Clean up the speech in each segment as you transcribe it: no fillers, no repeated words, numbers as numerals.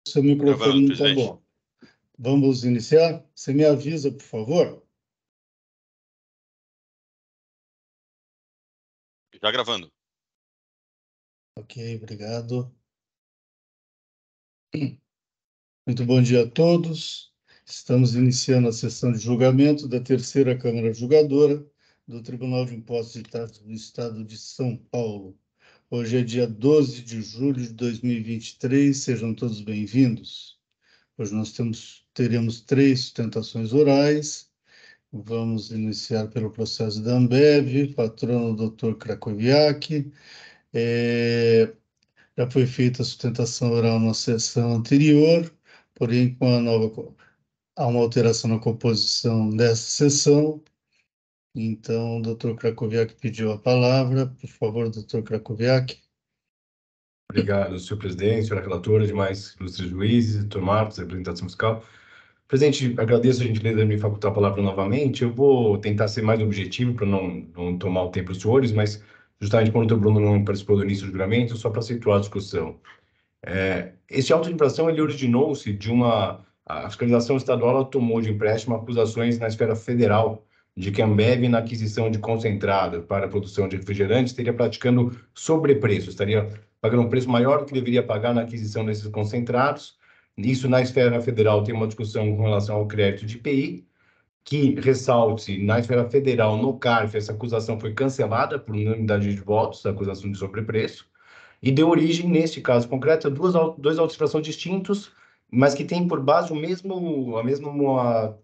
Seu microfone Gravando, não está presidente. bom. Vamos iniciar? Você me avisa, por favor? Já gravando. Ok, obrigado. Muito bom dia a todos. Estamos iniciando a sessão de julgamento da Terceira Câmara Julgadora do Tribunal de Impostos e Taxas do Estado de São Paulo. Hoje é dia 12 de julho de 2023. Sejam todos bem-vindos. Hoje nós teremos 3 sustentações orais. Vamos iniciar pelo processo da Ambev, patrono Dr. Krakowiak. Já foi feita a sustentação oral na sessão anterior, porém, há uma alteração na composição dessa sessão. Então, o Dr. Krakowiak pediu a palavra. Por favor, Dr. Krakowiak. Obrigado, senhor presidente, senhora relatora, demais ilustres juízes, Dr. Marcos, representação fiscal. Presidente, agradeço a gentileza de me facultar a palavra novamente. Eu vou tentar ser mais objetivo para não tomar o tempo dos senhores, mas justamente quando o Dr. Bruno não participou do início do julgamento, só para situar a discussão. Este auto de infração, ele originou-se de a fiscalização estadual ela tomou de empréstimo acusações na esfera federal de que a Ambev, na aquisição de concentrado para a produção de refrigerantes, estaria praticando sobrepreço, estaria pagando um preço maior do que deveria pagar na aquisição desses concentrados. Isso, na esfera federal, tem uma discussão com relação ao crédito de IPI, que, ressalte, na esfera federal, no CARF, essa acusação foi cancelada por unanimidade de votos, a acusação de sobrepreço, e deu origem, neste caso concreto, a dois autos de infração distintos, mas que têm por base a mesma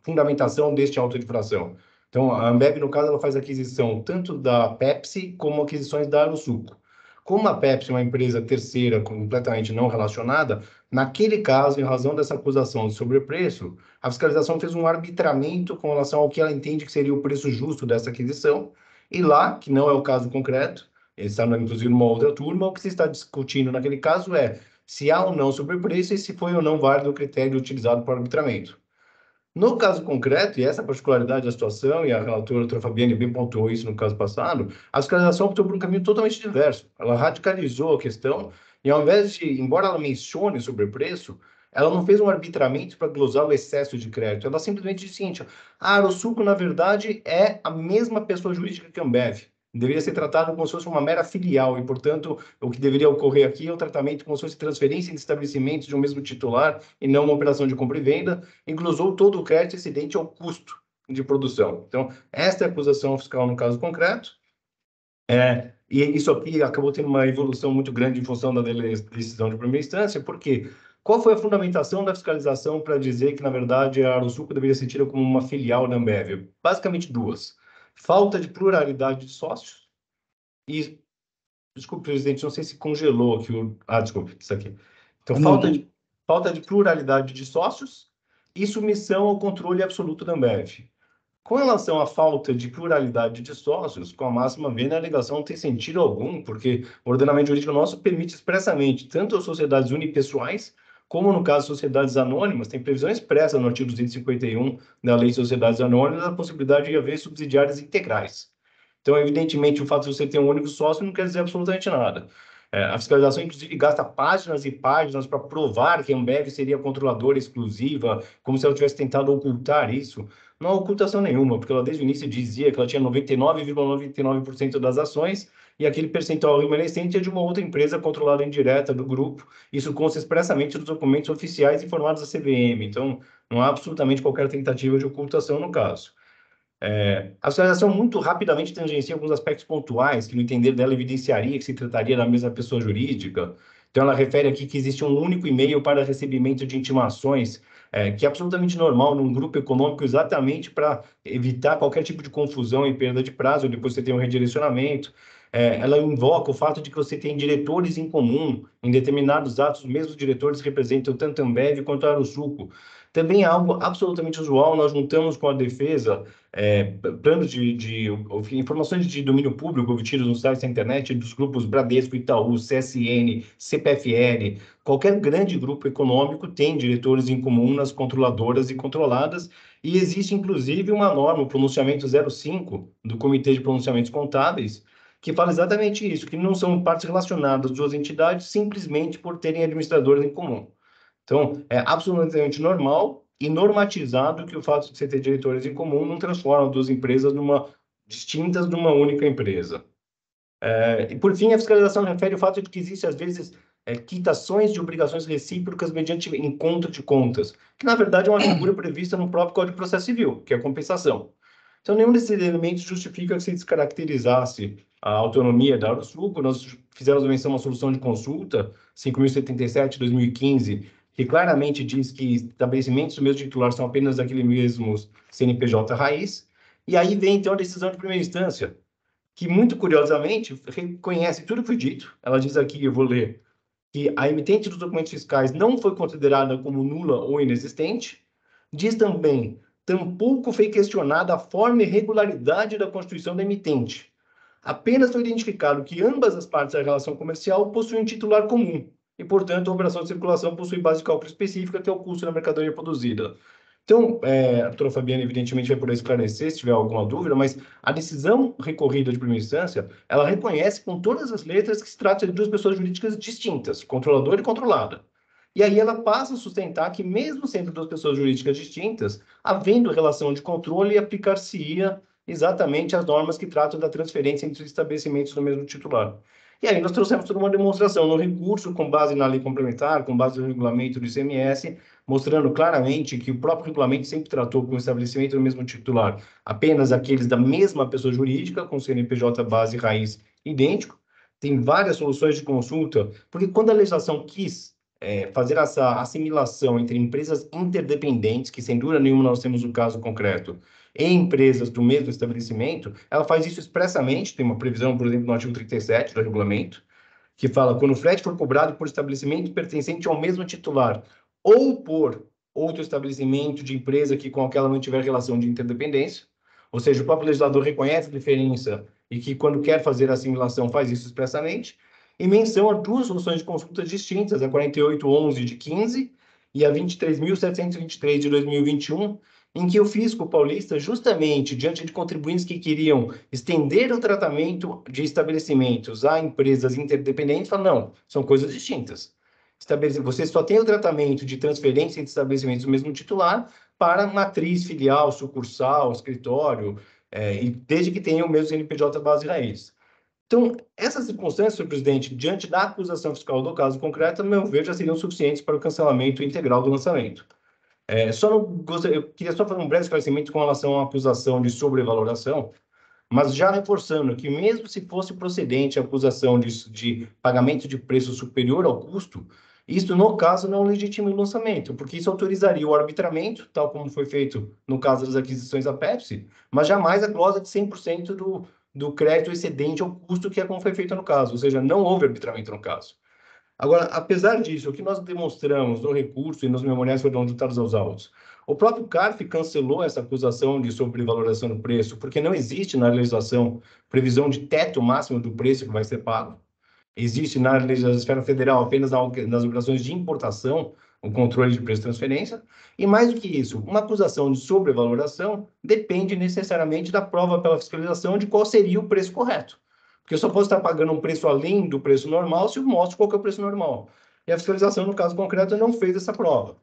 fundamentação deste auto de infração. Então, a Ambev, no caso, ela faz aquisição tanto da Pepsi como aquisições da Aerosuco. Como a Pepsi é uma empresa terceira completamente não relacionada, naquele caso, em razão dessa acusação de sobrepreço, a fiscalização fez um arbitramento com relação ao que ela entende que seria o preço justo dessa aquisição, e lá, que não é o caso concreto, está inclusive numa outra turma, o que se está discutindo naquele caso é se há ou não sobrepreço e se foi ou não válido o critério utilizado para o arbitramento. No caso concreto, e essa particularidade da situação, e a relatora, doutora Fabiane, bem pontuou isso no caso passado, a fiscalização optou por um caminho totalmente diverso. Ela radicalizou a questão e, ao invés de, embora ela mencione sobrepreço, ela não fez um arbitramento para glosar o excesso de crédito. Ela simplesmente disse o seguinte: a Aerosuco, na verdade, é a mesma pessoa jurídica que a Ambev. Deveria ser tratado como se fosse uma mera filial e, portanto, o que deveria ocorrer aqui é o tratamento como se fosse transferência de estabelecimentos de um mesmo titular e não uma operação de compra e venda, e glosou todo o crédito excedente ao custo de produção. Então, esta é a acusação fiscal no caso concreto. E isso aqui acabou tendo uma evolução muito grande em função da decisão de primeira instância, porque qual foi a fundamentação da fiscalização para dizer que, na verdade, a Aerosuco deveria ser tida como uma filial da Ambev? Basicamente duas: falta de pluralidade de sócios e... Desculpe, presidente, não sei se congelou aqui o... desculpe, isso aqui. Então, falta de pluralidade de sócios e submissão ao controle absoluto da Ambev. Com relação à falta de pluralidade de sócios, com a máxima vênia, a alegação não tem sentido algum, porque o ordenamento jurídico nosso permite expressamente tanto as sociedades unipessoais, como, no caso, sociedades anônimas, tem previsão expressa no artigo 251 da Lei de Sociedades Anônimas a possibilidade de haver subsidiárias integrais. Então, evidentemente, o fato de você ter um único sócio não quer dizer absolutamente nada. A fiscalização, inclusive, gasta páginas e páginas para provar que a Ambev seria controladora exclusiva, como se ela tivesse tentado ocultar isso. Não há ocultação nenhuma, porque ela desde o início dizia que ela tinha 99,99% das ações e aquele percentual remanescente é de uma outra empresa controlada indireta do grupo. Isso consta expressamente nos documentos oficiais informados à CVM. Então, não há absolutamente qualquer tentativa de ocultação no caso. A fiscalização muito rapidamente tangencia alguns aspectos pontuais que, no entender dela, evidenciaria que se trataria da mesma pessoa jurídica. Então, ela refere aqui que existe um único e-mail para recebimento de intimações, que é absolutamente normal num grupo econômico, exatamente para evitar qualquer tipo de confusão e perda de prazo, depois você tem um redirecionamento. Ela invoca o fato de que você tem diretores em comum, em determinados atos, os mesmos diretores representam tanto a Ambev quanto a Aerosuco. Também é algo absolutamente usual, nós juntamos com a defesa planos informações de domínio público obtidos nos sites da internet dos grupos Bradesco, Itaú, CSN, CPFL. Qualquer grande grupo econômico tem diretores em comum nas controladoras e controladas, e existe inclusive uma norma, o pronunciamento 05 do Comitê de Pronunciamentos Contábeis, que fala exatamente isso, que não são partes relacionadas duas entidades simplesmente por terem administradores em comum. Então, é absolutamente normal e normatizado que o fato de você ter diretores em comum não transforma duas empresas distintas numa única empresa. E, por fim, a fiscalização refere ao fato de que existe, às vezes, quitações de obrigações recíprocas mediante encontro de contas, que, na verdade, é uma figura prevista no próprio Código de Processo Civil, que é a compensação. Então, nenhum desses elementos justifica que se descaracterizasse a autonomia da Arosuco. Nós fizemos menção a uma solução de consulta, 5.077/2015, que claramente diz que estabelecimentos do mesmo titular são apenas aqueles mesmos CNPJ raiz. E aí vem, então, a decisão de primeira instância, que, muito curiosamente, reconhece tudo que foi dito. Ela diz aqui, eu vou ler, que a emitente dos documentos fiscais não foi considerada como nula ou inexistente. Diz também, tampouco foi questionada a forma e regularidade da constituição da emitente. Apenas foi identificado que ambas as partes da relação comercial possuem um titular comum e, portanto, a operação de circulação possui base de cálculo específica, que é o custo da mercadoria produzida. Então, a doutora Fabiana, evidentemente, vai poder esclarecer se tiver alguma dúvida, mas a decisão recorrida de primeira instância, ela reconhece com todas as letras que se trata de duas pessoas jurídicas distintas, controlador e controlada. E aí ela passa a sustentar que, mesmo sendo duas pessoas jurídicas distintas, havendo relação de controle, aplicar-se-ia exatamente as normas que tratam da transferência entre os estabelecimentos do mesmo titular. E aí nós trouxemos toda uma demonstração no recurso, com base na lei complementar, com base no regulamento do ICMS, mostrando claramente que o próprio regulamento sempre tratou com o estabelecimento do mesmo titular apenas aqueles da mesma pessoa jurídica, com CNPJ base e raiz idêntico. Tem várias soluções de consulta, porque quando a legislação quis fazer essa assimilação entre empresas interdependentes, que sem dúvida nenhuma nós temos o caso concreto, e empresas do mesmo estabelecimento, ela faz isso expressamente, tem uma previsão, por exemplo, no artigo 37 do regulamento, que fala, quando o frete for cobrado por estabelecimento pertencente ao mesmo titular, ou por outro estabelecimento de empresa que com aquela não tiver relação de interdependência, ou seja, o próprio legislador reconhece a diferença e que, quando quer fazer a assimilação, faz isso expressamente, e menção a duas soluções de consulta distintas, a 4811 de 15 e a 23.723 de 2021, em que o fisco paulista, justamente diante de contribuintes que queriam estender o tratamento de estabelecimentos a empresas interdependentes, fala, não, são coisas distintas. Você só tem o tratamento de transferência entre estabelecimentos do mesmo titular para matriz, filial, sucursal, escritório, e desde que tenha o mesmo CNPJ base raiz. Então, essas circunstâncias, senhor presidente, diante da acusação fiscal do caso concreto, a meu ver, já seriam suficientes para o cancelamento integral do lançamento. Eu queria só fazer um breve esclarecimento com relação à acusação de sobrevaloração, mas já reforçando que, mesmo se fosse procedente a acusação de pagamento de preço superior ao custo, isso, no caso, não legitima o lançamento, porque isso autorizaria o arbitramento, tal como foi feito no caso das aquisições da Pepsi, mas jamais a cláusula de 100% do crédito excedente ao custo, que é como foi feito no caso, ou seja, não houve arbitramento no caso. Agora, apesar disso, o que nós demonstramos no recurso e nos memoriais foram juntados aos autos, o próprio CARF cancelou essa acusação de sobrevaloração do preço, porque não existe na legislação previsão de teto máximo do preço que vai ser pago. Existe na legislação federal apenas nas operações de importação o controle de preço de transferência, e mais do que isso, uma acusação de sobrevaloração depende necessariamente da prova pela fiscalização de qual seria o preço correto. Porque eu só posso estar pagando um preço além do preço normal se eu mostro qual que é o preço normal. E a fiscalização, no caso concreto, não fez essa prova.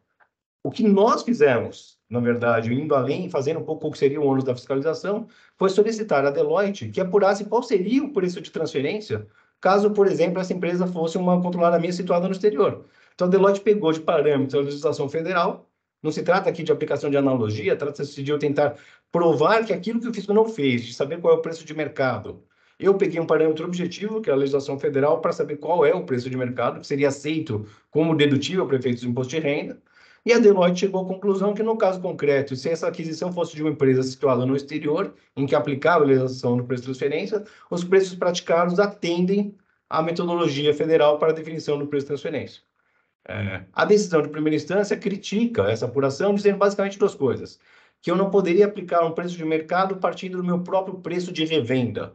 O que nós fizemos, na verdade, indo além, fazendo um pouco o que seria o ônus da fiscalização, foi solicitar à Deloitte que apurasse qual seria o preço de transferência, caso, por exemplo, essa empresa fosse uma controladora minha situada no exterior. Então, a Deloitte pegou de parâmetros a legislação federal. Não se trata aqui de aplicação de analogia, trata-se de eu tentar provar que aquilo que o fisco não fez, de saber qual é o preço de mercado. Eu peguei um parâmetro objetivo, que é a legislação federal, para saber qual é o preço de mercado, que seria aceito como dedutível para efeitos do imposto de renda. E a Deloitte chegou à conclusão que, no caso concreto, se essa aquisição fosse de uma empresa situada no exterior, em que aplicava a legislação do preço de transferência, os preços praticados atendem à metodologia federal para a definição do preço de transferência. A decisão de primeira instância critica essa apuração, dizendo basicamente duas coisas: que eu não poderia aplicar um preço de mercado partindo do meu próprio preço de revenda.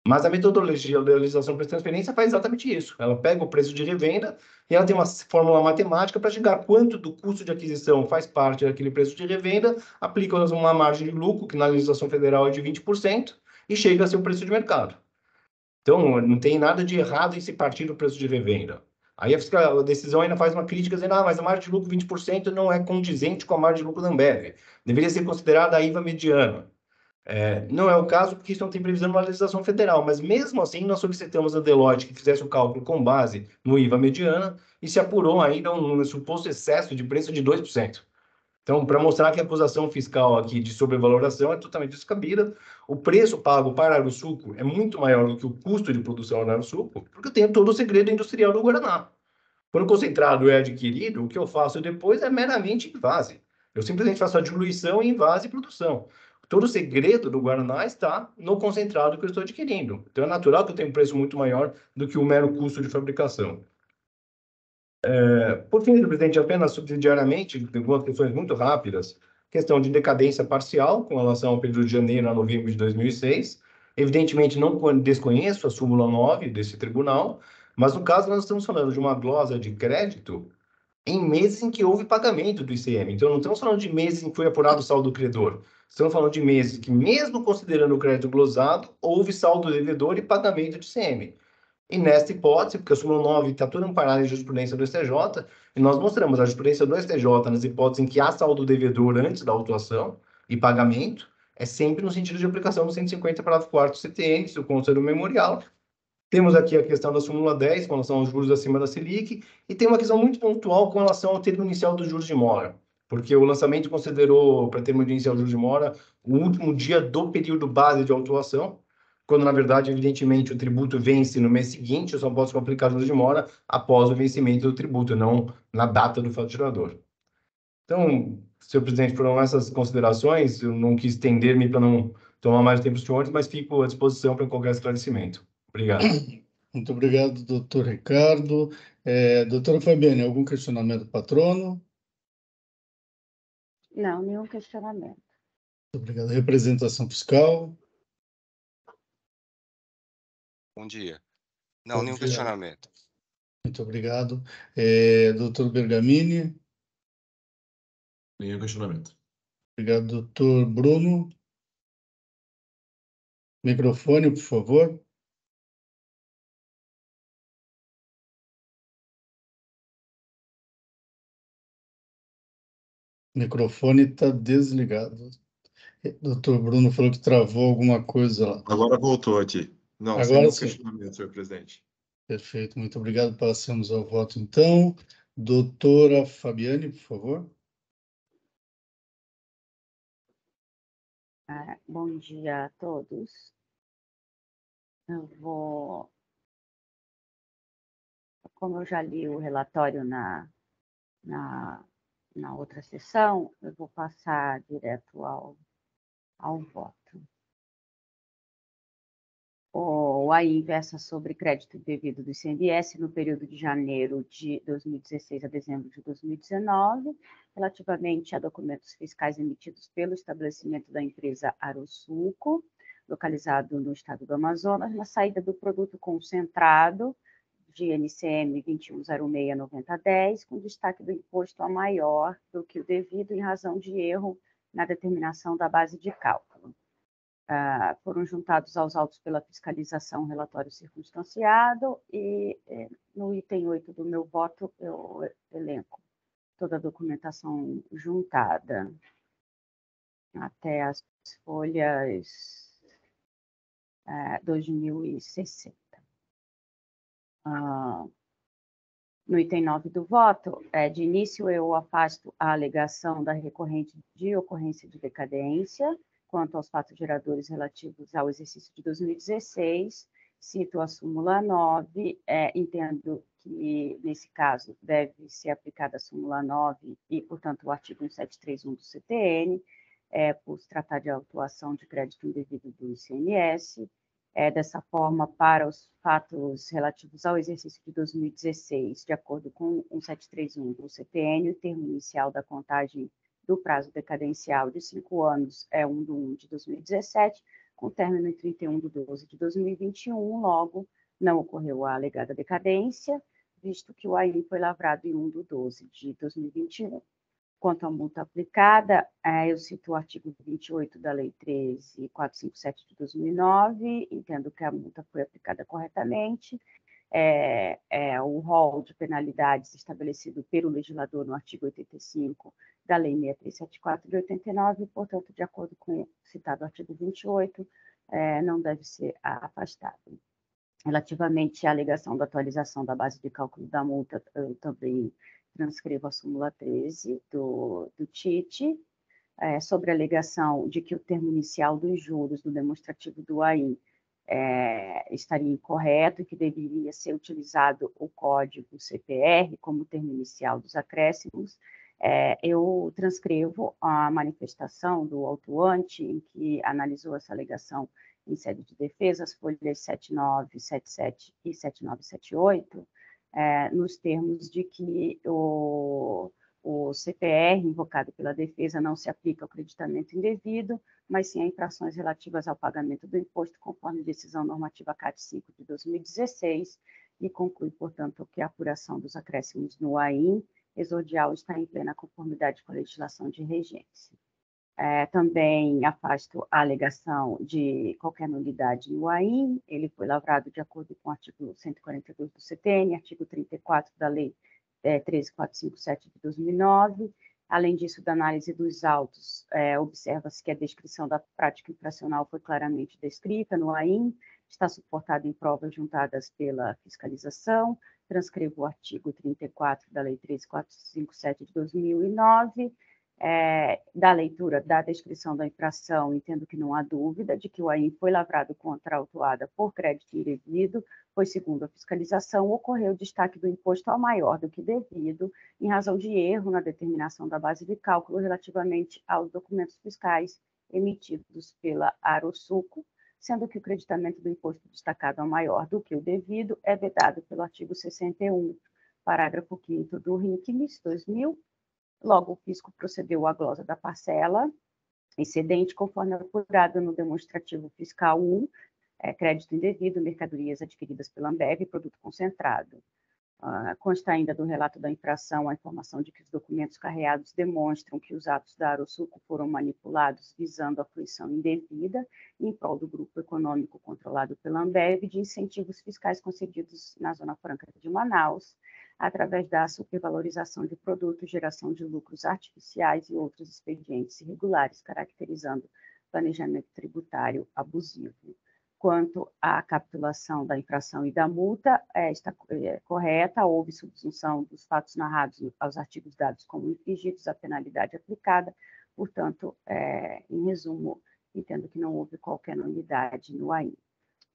Mas a metodologia da legislação para transferência faz exatamente isso. Ela pega o preço de revenda e ela tem uma fórmula matemática para chegar quanto do custo de aquisição faz parte daquele preço de revenda, aplica uma margem de lucro, que na legislação federal é de 20%, e chega a ser o preço de mercado. Então, não tem nada de errado em se partir do preço de revenda. Aí a decisão ainda faz uma crítica dizendo, mas a margem de lucro 20% não é condizente com a margem de lucro da Ambev. Deveria ser considerada a IVA mediana. Não é o caso, porque isso não tem previsão na legislação federal, mas mesmo assim nós solicitamos a Deloitte que fizesse o cálculo com base no IVA mediana e se apurou ainda um suposto excesso de preço de 2%. Então, para mostrar que a acusação fiscal aqui de sobrevaloração é totalmente descabida, o preço pago para a Aerosuco é muito maior do que o custo de produção da Aerosuco, porque eu tenho todo o segredo industrial do Guaraná. Quando o concentrado é adquirido, o que eu faço depois é meramente invase. Eu simplesmente faço a diluição em invase e produção. Todo o segredo do Guaraná está no concentrado que eu estou adquirindo. Então é natural que eu tenha um preço muito maior do que o mero custo de fabricação. Por fim, presidente, apenas subsidiariamente, algumas questões muito rápidas. Questão de decadência parcial com relação ao período de janeiro a novembro de 2006. Evidentemente, não desconheço a súmula 9 desse tribunal, mas no caso nós estamos falando de uma glosa de crédito em meses em que houve pagamento do ICM. Então, não estamos falando de meses em que foi apurado o saldo do credor. Estamos falando de meses que, mesmo considerando o crédito glosado, houve saldo do devedor e pagamento de ICM. E nesta hipótese, porque a súmula 9 está toda amparada em jurisprudência do STJ, e nós mostramos a jurisprudência do STJ nas hipóteses em que há saldo devedor antes da autuação e pagamento, é sempre no sentido de aplicação do 150, parágrafo 4º do CTN, se o conselho memorial. Temos aqui a questão da súmula 10, com relação aos juros acima da Selic, e tem uma questão muito pontual com relação ao termo inicial dos juros de mora, porque o lançamento considerou, para termo inicial dos juros de mora, o último dia do período base de autuação, quando, na verdade, evidentemente, o tributo vence no mês seguinte, eu só posso aplicar juros de mora após o vencimento do tributo, não na data do faturador. Então, senhor presidente, foram essas considerações, eu não quis estender-me para não tomar mais tempo dos senhores, mas fico à disposição para qualquer esclarecimento. Obrigado. Muito obrigado, doutor Ricardo. Doutora Fabiane, algum questionamento, patrono? Não, nenhum questionamento. Muito obrigado. Representação fiscal? Bom dia. Não, Bom nenhum dia. questionamento. Muito obrigado. Doutor Bergamini? Nenhum questionamento. Obrigado, doutor Bruno. Microfone, por favor. Microfone está desligado. Doutor Bruno falou que travou alguma coisa lá. Agora voltou aqui. Não, sem Agora nenhum sim. questionamento, senhor presidente. Perfeito, muito obrigado. Passamos ao voto, então. Doutora Fabiane, por favor. Bom dia a todos. Como eu já li o relatório na outra sessão, eu vou passar direto ao voto. O AI versa sobre crédito devido do ICMS no período de janeiro de 2016 a dezembro de 2019, relativamente a documentos fiscais emitidos pelo estabelecimento da empresa Aerosuco, localizado no estado do Amazonas, na saída do produto concentrado de NCM 2106-9010, com destaque do imposto a maior do que o devido em razão de erro na determinação da base de cálculo. Foram juntados aos autos pela fiscalização um relatório circunstanciado e no item 8 do meu voto eu elenco toda a documentação juntada até as folhas 2060. No item 9 do voto, de início eu afasto a alegação da recorrente de ocorrência de decadência quanto aos fatos geradores relativos ao exercício de 2016, cito a súmula 9, entendo que, nesse caso, deve ser aplicada a súmula 9 e, portanto, o artigo 1731 do CTN, por se tratar de autuação de crédito indevido do ICMS. Dessa forma, para os fatos relativos ao exercício de 2016, de acordo com 1731 do CTN, o termo inicial da contagem do prazo decadencial de 5 anos é 1/1 de 2017, com término em 31/12 de 2021, logo, não ocorreu a alegada decadência, visto que o AI foi lavrado em 1/12 de 2021. Quanto à multa aplicada, eu cito o artigo 28 da Lei 13.457 de 2009, entendo que a multa foi aplicada corretamente. O rol de penalidades estabelecido pelo legislador no artigo 85 da Lei 6374 de 89, portanto, de acordo com o citado artigo 28, não deve ser afastado. Relativamente à alegação da atualização da base de cálculo da multa, eu também transcrevo a súmula 13 do TIT, sobre a alegação de que o termo inicial dos juros do demonstrativo do AIM estaria incorreto e que deveria ser utilizado o código CPR como termo inicial dos acréscimos. Eu transcrevo a manifestação do autuante em que analisou essa alegação em sede de defesa, as folhas 7977 e 7978, nos termos de que o CPR invocado pela defesa não se aplica ao creditamento indevido, mas sim a infrações relativas ao pagamento do imposto, conforme decisão normativa CAT 5 de 2016, e conclui, portanto, que a apuração dos acréscimos no AIM exordial está em plena conformidade com a legislação de regência. Também afasto a alegação de qualquer nulidade no AIM, ele foi lavrado de acordo com o artigo 142 do CTN, artigo 34 da Lei 13.457 de 2009. Além disso, da análise dos autos, observa-se que a descrição da prática infracional foi claramente descrita no AIM, está suportada em provas juntadas pela fiscalização, transcrevo o artigo 34 da Lei 13.457 de 2009, da leitura da descrição da infração, entendo que não há dúvida de que o AIM foi lavrado contra a autuada por crédito indevido, pois, segundo a fiscalização, ocorreu o destaque do imposto ao maior do que devido, em razão de erro na determinação da base de cálculo relativamente aos documentos fiscais emitidos pela Arosuco, sendo que o creditamento do imposto destacado ao maior do que o devido é vedado pelo artigo 61, parágrafo 5º do RINCMS 2000. Logo, o fisco procedeu à glosa da parcela excedente, conforme apurado no demonstrativo fiscal 1, crédito indevido, mercadorias adquiridas pela Ambev, produto concentrado. Consta ainda do relato da infração a informação de que os documentos carreados demonstram que os atos da Arosuco foram manipulados visando a fruição indevida em prol do grupo econômico controlado pela Ambev de incentivos fiscais concedidos na Zona Franca de Manaus, através da supervalorização de produtos, geração de lucros artificiais e outros expedientes irregulares, caracterizando planejamento tributário abusivo. Quanto à capitulação da infração e da multa, está correta, houve subsunção dos fatos narrados aos artigos dados como infringidos à penalidade aplicada, portanto, em resumo, entendo que não houve qualquer nulidade no AIM.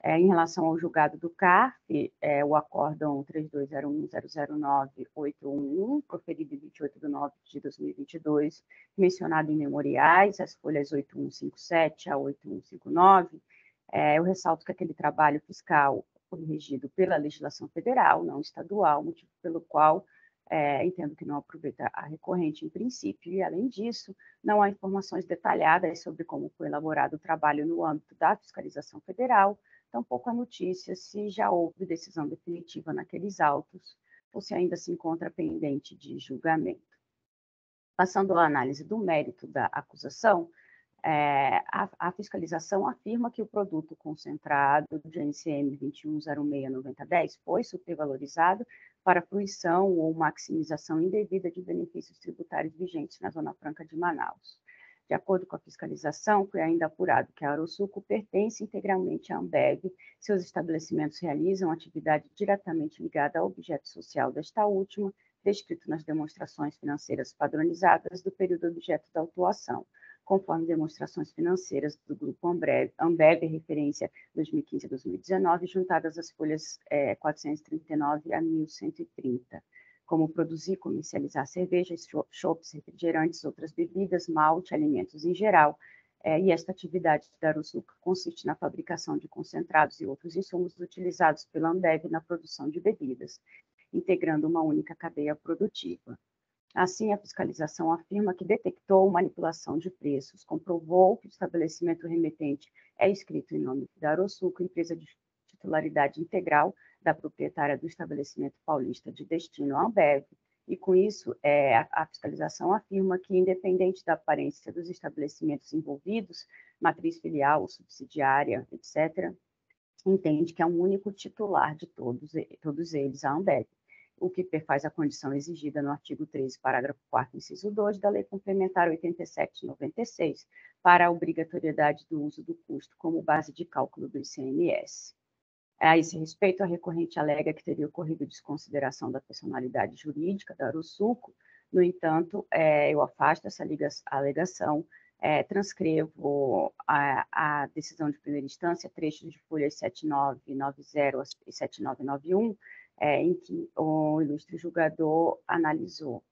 Em relação ao julgado do CARF, o acórdão 3201009811, proferido em 28 de nove de 2022, mencionado em memoriais, as folhas 8157 a 8159, eu ressalto que aquele trabalho fiscal foi regido pela legislação federal, não estadual, motivo pelo qual entendo que não aproveita a recorrente em princípio, e, além disso, não há informações detalhadas sobre como foi elaborado o trabalho no âmbito da fiscalização federal, tampouco há notícia se já houve decisão definitiva naqueles autos ou se ainda se encontra pendente de julgamento. Passando à análise do mérito da acusação, a fiscalização afirma que o produto concentrado do GNCM 21069010 foi supervalorizado para fruição ou maximização indevida de benefícios tributários vigentes na Zona Franca de Manaus. De acordo com a fiscalização, foi ainda apurado que a Arosuco pertence integralmente à Ambev, seus estabelecimentos realizam atividade diretamente ligada ao objeto social desta última, descrito nas demonstrações financeiras padronizadas do período objeto da autuação, conforme demonstrações financeiras do Grupo Ambev, referência 2015 a 2019, juntadas às folhas 439 a 1130. Como produzir e comercializar cervejas, chopps, refrigerantes, outras bebidas, malte, alimentos em geral. E esta atividade da Arosuco consiste na fabricação de concentrados e outros insumos utilizados pela Ambev na produção de bebidas, integrando uma única cadeia produtiva. Assim, a fiscalização afirma que detectou manipulação de preços, comprovou que o estabelecimento remetente é escrito em nome da Arosuco, empresa de titularidade integral da proprietária do estabelecimento paulista de destino à Ambev, E, com isso, a fiscalização afirma que, independente da aparência dos estabelecimentos envolvidos, matriz filial, subsidiária, etc., entende que é um único titular de todos eles, a Ambev, o que perfaz a condição exigida no artigo 13, parágrafo 4º, inciso 2, da Lei Complementar 87/96, para a obrigatoriedade do uso do custo como base de cálculo do ICMS. A esse respeito, a recorrente alega que teria ocorrido desconsideração da personalidade jurídica da Arosuco. No entanto, eu afasto essa alegação, transcrevo a decisão de primeira instância, trechos de folhas 7990 e 7991, em que o ilustre julgador analisou,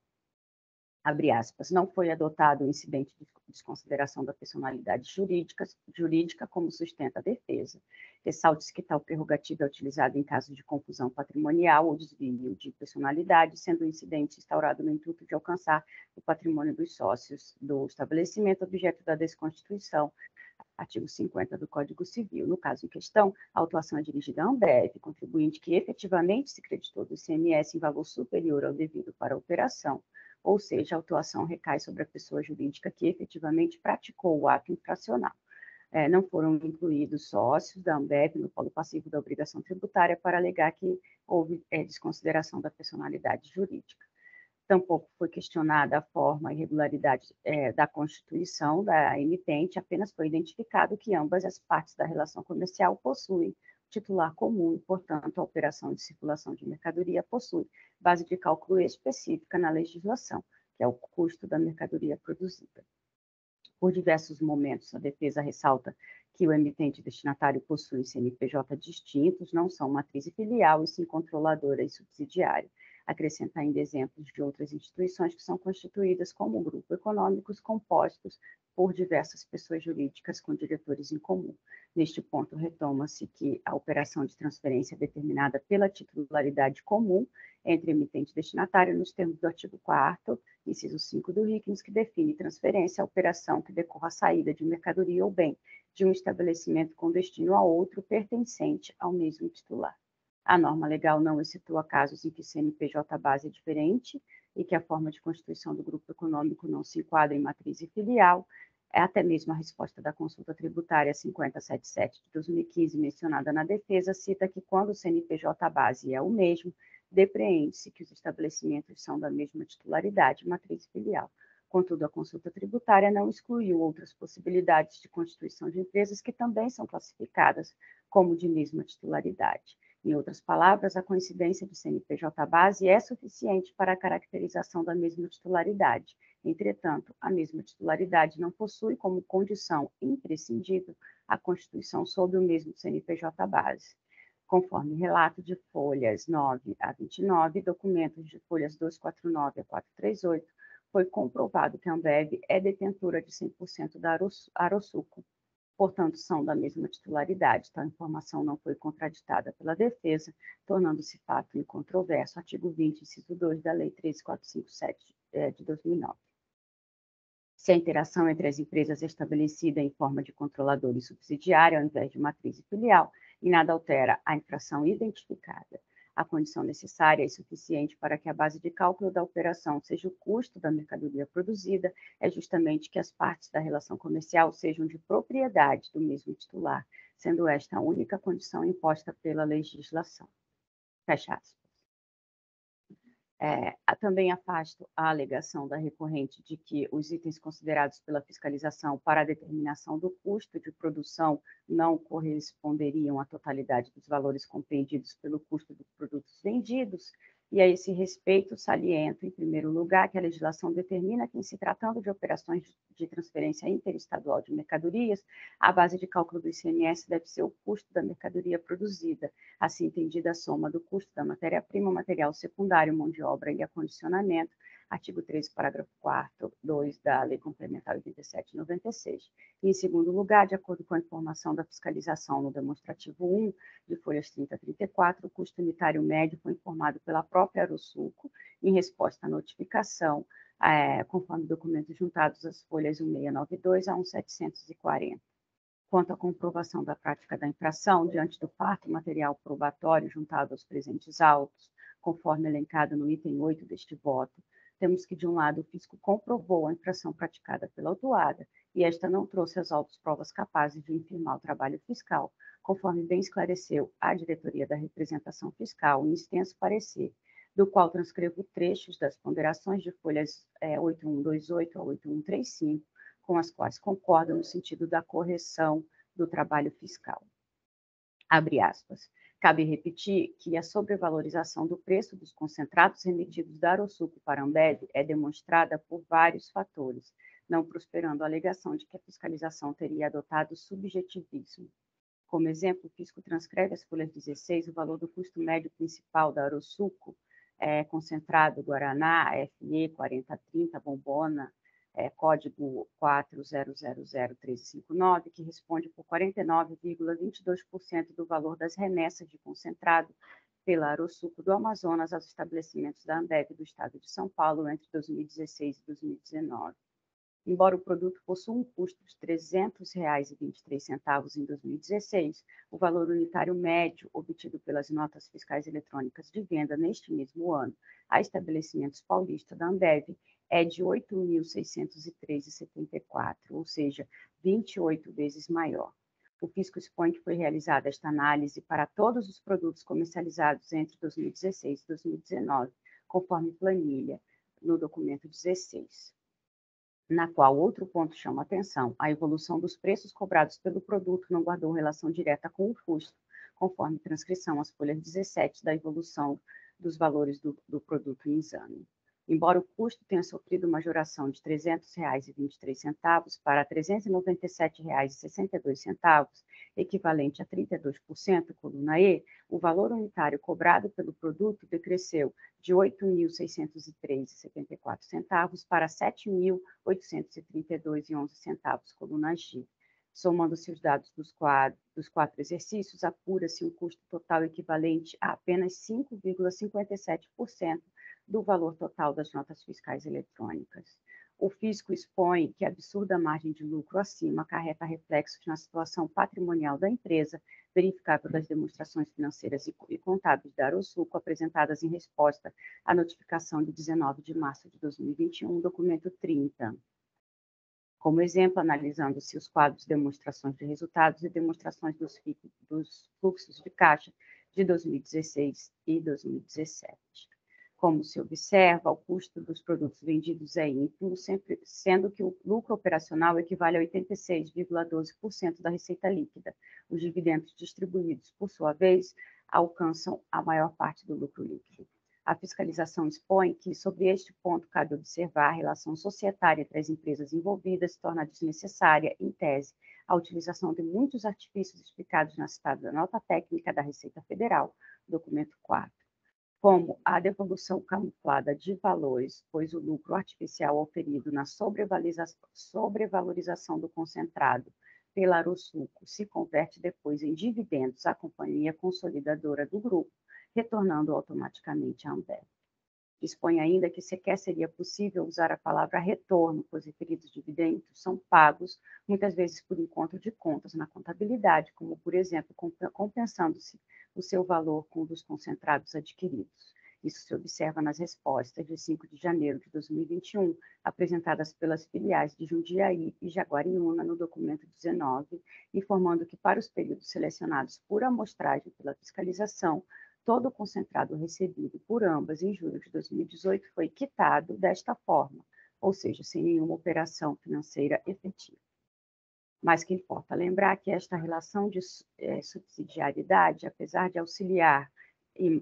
abre aspas, não foi adotado o incidente de desconsideração da personalidade jurídica como sustenta a defesa. Ressalte-se que tal prerrogativa é utilizada em caso de confusão patrimonial ou desvio de personalidade, sendo o incidente instaurado no intuito de alcançar o patrimônio dos sócios do estabelecimento objeto da desconstituição, artigo 50 do Código Civil. No caso em questão, a autuação é dirigida à Ambev, contribuinte que efetivamente se creditou do ICMS em valor superior ao devido para a operação, ou seja, a autuação recai sobre a pessoa jurídica que efetivamente praticou o ato infracional. Não foram incluídos sócios da Ambev no polo passivo da obrigação tributária para alegar que houve desconsideração da personalidade jurídica. Tampouco foi questionada a forma e regularidade da constituição da emitente, apenas foi identificado que ambas as partes da relação comercial possuem titular comum e, portanto, a operação de circulação de mercadoria possui base de cálculo específica na legislação, que é o custo da mercadoria produzida. Por diversos momentos, a defesa ressalta que o emitente destinatário possui CNPJ distintos, não são matriz e filial, e sim controladora e subsidiária. Acrescenta ainda exemplos de outras instituições que são constituídas como grupos econômicos compostos por diversas pessoas jurídicas com diretores em comum. Neste ponto, retoma-se que a operação de transferência é determinada pela titularidade comum entre emitente e destinatário, nos termos do artigo 4º, inciso 5 do RICNUS, que define transferência a operação que decorra a saída de mercadoria ou bem de um estabelecimento com destino a outro pertencente ao mesmo titular. A norma legal não excetua casos em que CNPJ base é diferente e que a forma de constituição do grupo econômico não se enquadra em matriz e filial. Até mesmo a resposta da consulta tributária 5077 de 2015, mencionada na defesa, cita que quando o CNPJ base é o mesmo, depreende-se que os estabelecimentos são da mesma titularidade, matriz e filial. Contudo, a consulta tributária não excluiu outras possibilidades de constituição de empresas que também são classificadas como de mesma titularidade. Em outras palavras, a coincidência de CNPJ base é suficiente para a caracterização da mesma titularidade. Entretanto, a mesma titularidade não possui como condição imprescindível a constituição sob o mesmo CNPJ base. Conforme relato de folhas 9 a 29 e documentos de folhas 249 a 438, foi comprovado que a Ambev é detentora de 100% da Arosuco. Portanto, são da mesma titularidade. Tal informação não foi contraditada pela defesa, tornando-se fato incontroverso, artigo 20, inciso 2 da Lei 13.457 de 2009. Se a interação entre as empresas é estabelecida em forma de controlador e subsidiária, ao invés de matriz e filial, e nada altera a infração identificada, a condição necessária e suficiente para que a base de cálculo da operação seja o custo da mercadoria produzida, é justamente que as partes da relação comercial sejam de propriedade do mesmo titular, sendo esta a única condição imposta pela legislação. Fecha aspas. Também afasto a alegação da recorrente de que os itens considerados pela fiscalização para a determinação do custo de produção não corresponderiam à totalidade dos valores compreendidos pelo custo dos produtos vendidos, e a esse respeito saliento, em primeiro lugar, que a legislação determina que, em se tratando de operações de transferência interestadual de mercadorias, a base de cálculo do ICMS deve ser o custo da mercadoria produzida, assim entendida a soma do custo da matéria-prima, material secundário, mão de obra e acondicionamento, artigo 13, parágrafo 4º, 2 da Lei Complementar 87/96. E, em segundo lugar, de acordo com a informação da fiscalização no demonstrativo 1, de folhas 30 a 34, o custo unitário médio foi informado pela própria Arosuco em resposta à notificação, conforme documentos juntados às folhas 1692 a 1740. Quanto à comprovação da prática da infração, diante do fato material probatório juntado aos presentes autos, Conforme elencado no item 8 deste voto, temos que, de um lado, o fisco comprovou a infração praticada pela autuada e esta não trouxe às autos provas capazes de infirmar o trabalho fiscal, conforme bem esclareceu a diretoria da representação fiscal em extenso parecer, do qual transcrevo trechos das ponderações de folhas 8128 a 8135, com as quais concordam no sentido da correção do trabalho fiscal. Abre aspas. Cabe repetir que a sobrevalorização do preço dos concentrados remetidos da Arosuco para a Ambev é demonstrada por vários fatores, não prosperando a alegação de que a fiscalização teria adotado subjetivismo. Como exemplo, o fisco transcreve às folhas 16 o valor do custo médio principal da Arosuco, concentrado Guaraná, FE 4030, Bombona, código 40001359, que responde por 49,22% do valor das remessas de concentrado pela Arosuco do Amazonas aos estabelecimentos da Ambev do Estado de São Paulo entre 2016 e 2019. Embora o produto possua um custo de R$ 300,23 em 2016, o valor unitário médio obtido pelas notas fiscais eletrônicas de venda neste mesmo ano a estabelecimentos paulistas da Ambev é de R$ 8.603,74, ou seja, 28 vezes maior. O fisco expõe que foi realizada esta análise para todos os produtos comercializados entre 2016 e 2019, conforme planilha no documento 16. Na qual outro ponto chama atenção, a evolução dos preços cobrados pelo produto não guardou relação direta com o custo, conforme transcrição às folhas 17 da evolução dos valores do produto em exame. Embora o custo tenha sofrido uma majoração de R$ 300,23 para R$ 397,62, equivalente a 32%, coluna E, o valor unitário cobrado pelo produto decresceu de R$ 8.603,74 para R$ 7.832,11, coluna G. Somando-se os dados dos quatro exercícios, apura-se um custo total equivalente a apenas 5,57% do valor total das notas fiscais eletrônicas. O fisco expõe que a absurda margem de lucro acima acarreta reflexos na situação patrimonial da empresa, verificável das demonstrações financeiras e contábeis da Arosuco apresentadas em resposta à notificação de 19 de março de 2021, documento 30. Como exemplo, analisando-se os quadros de demonstrações de resultados e demonstrações dos fluxos de caixa de 2016 e 2017. Como se observa, o custo dos produtos vendidos é ínfimo, sendo que o lucro operacional equivale a 86,12% da receita líquida. Os dividendos distribuídos, por sua vez, alcançam a maior parte do lucro líquido. A fiscalização expõe que, sobre este ponto, cabe observar a relação societária entre as empresas envolvidas torna desnecessária, em tese, a utilização de muitos artifícios explicados na citada nota técnica da Receita Federal, documento 4. Como a devolução camuflada de valores, pois o lucro artificial oferido na sobrevalorização do concentrado pela Arosuco se converte depois em dividendos à companhia consolidadora do grupo, retornando automaticamente à Ambev. Dispõe ainda que sequer seria possível usar a palavra retorno, pois referidos dividendos são pagos, muitas vezes por encontro de contas na contabilidade, como, por exemplo, compensando-se o seu valor com o dos concentrados adquiridos. Isso se observa nas respostas de 5 de janeiro de 2021, apresentadas pelas filiais de Jundiaí e Jaguariúna no documento 19, informando que para os períodos selecionados por amostragem pela fiscalização, todo o concentrado recebido por ambas em julho de 2018 foi quitado desta forma, ou seja, sem nenhuma operação financeira efetiva. Mas que importa lembrar que esta relação de subsidiariedade, apesar de auxiliar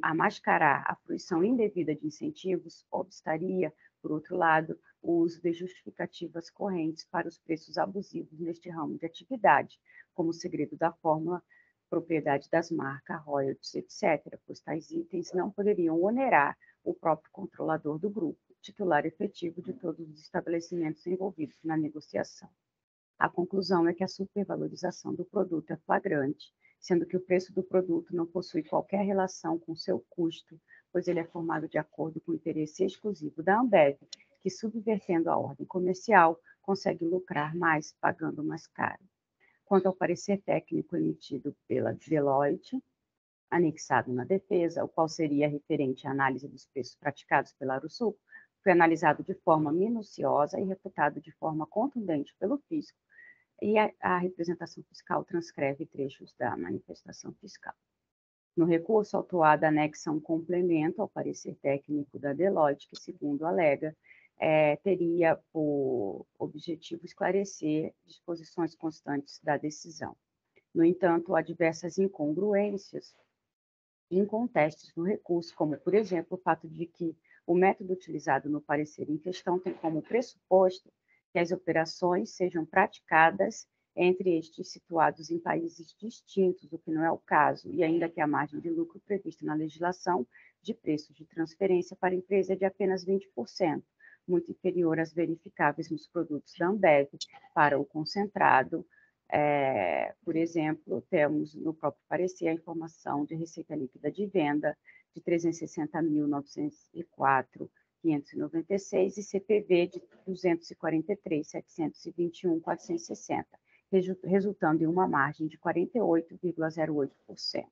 a mascarar a fruição indevida de incentivos, obstaria, por outro lado, o uso de justificativas correntes para os preços abusivos neste ramo de atividade, como o segredo da fórmula, propriedade das marcas, royalties, etc., pois tais itens não poderiam onerar o próprio controlador do grupo, titular efetivo de todos os estabelecimentos envolvidos na negociação. A conclusão é que a supervalorização do produto é flagrante, sendo que o preço do produto não possui qualquer relação com seu custo, pois ele é formado de acordo com o interesse exclusivo da Ambev, que, subvertendo a ordem comercial, consegue lucrar mais pagando mais caro. Quanto ao parecer técnico emitido pela Deloitte, anexado na defesa, o qual seria referente à análise dos preços praticados pela Arosuco, foi analisado de forma minuciosa e refutado de forma contundente pelo fisco, e a representação fiscal transcreve trechos da manifestação fiscal. No recurso, a autuada anexa um complemento ao parecer técnico da Deloitte, que, segundo alega, teria por objetivo esclarecer disposições constantes da decisão. No entanto, há diversas incongruências incontestes no recurso, como, por exemplo, o fato de que o método utilizado no parecer em questão tem como pressuposto que as operações sejam praticadas entre estes situados em países distintos, o que não é o caso, e ainda que a margem de lucro prevista na legislação de preços de transferência para a empresa é de apenas 20%, muito inferior às verificáveis nos produtos da Ambev para o concentrado. Por exemplo, temos no próprio parecer a informação de receita líquida de venda de 360.904.596 e CPV de 243.721.460, resultando em uma margem de 48,08%.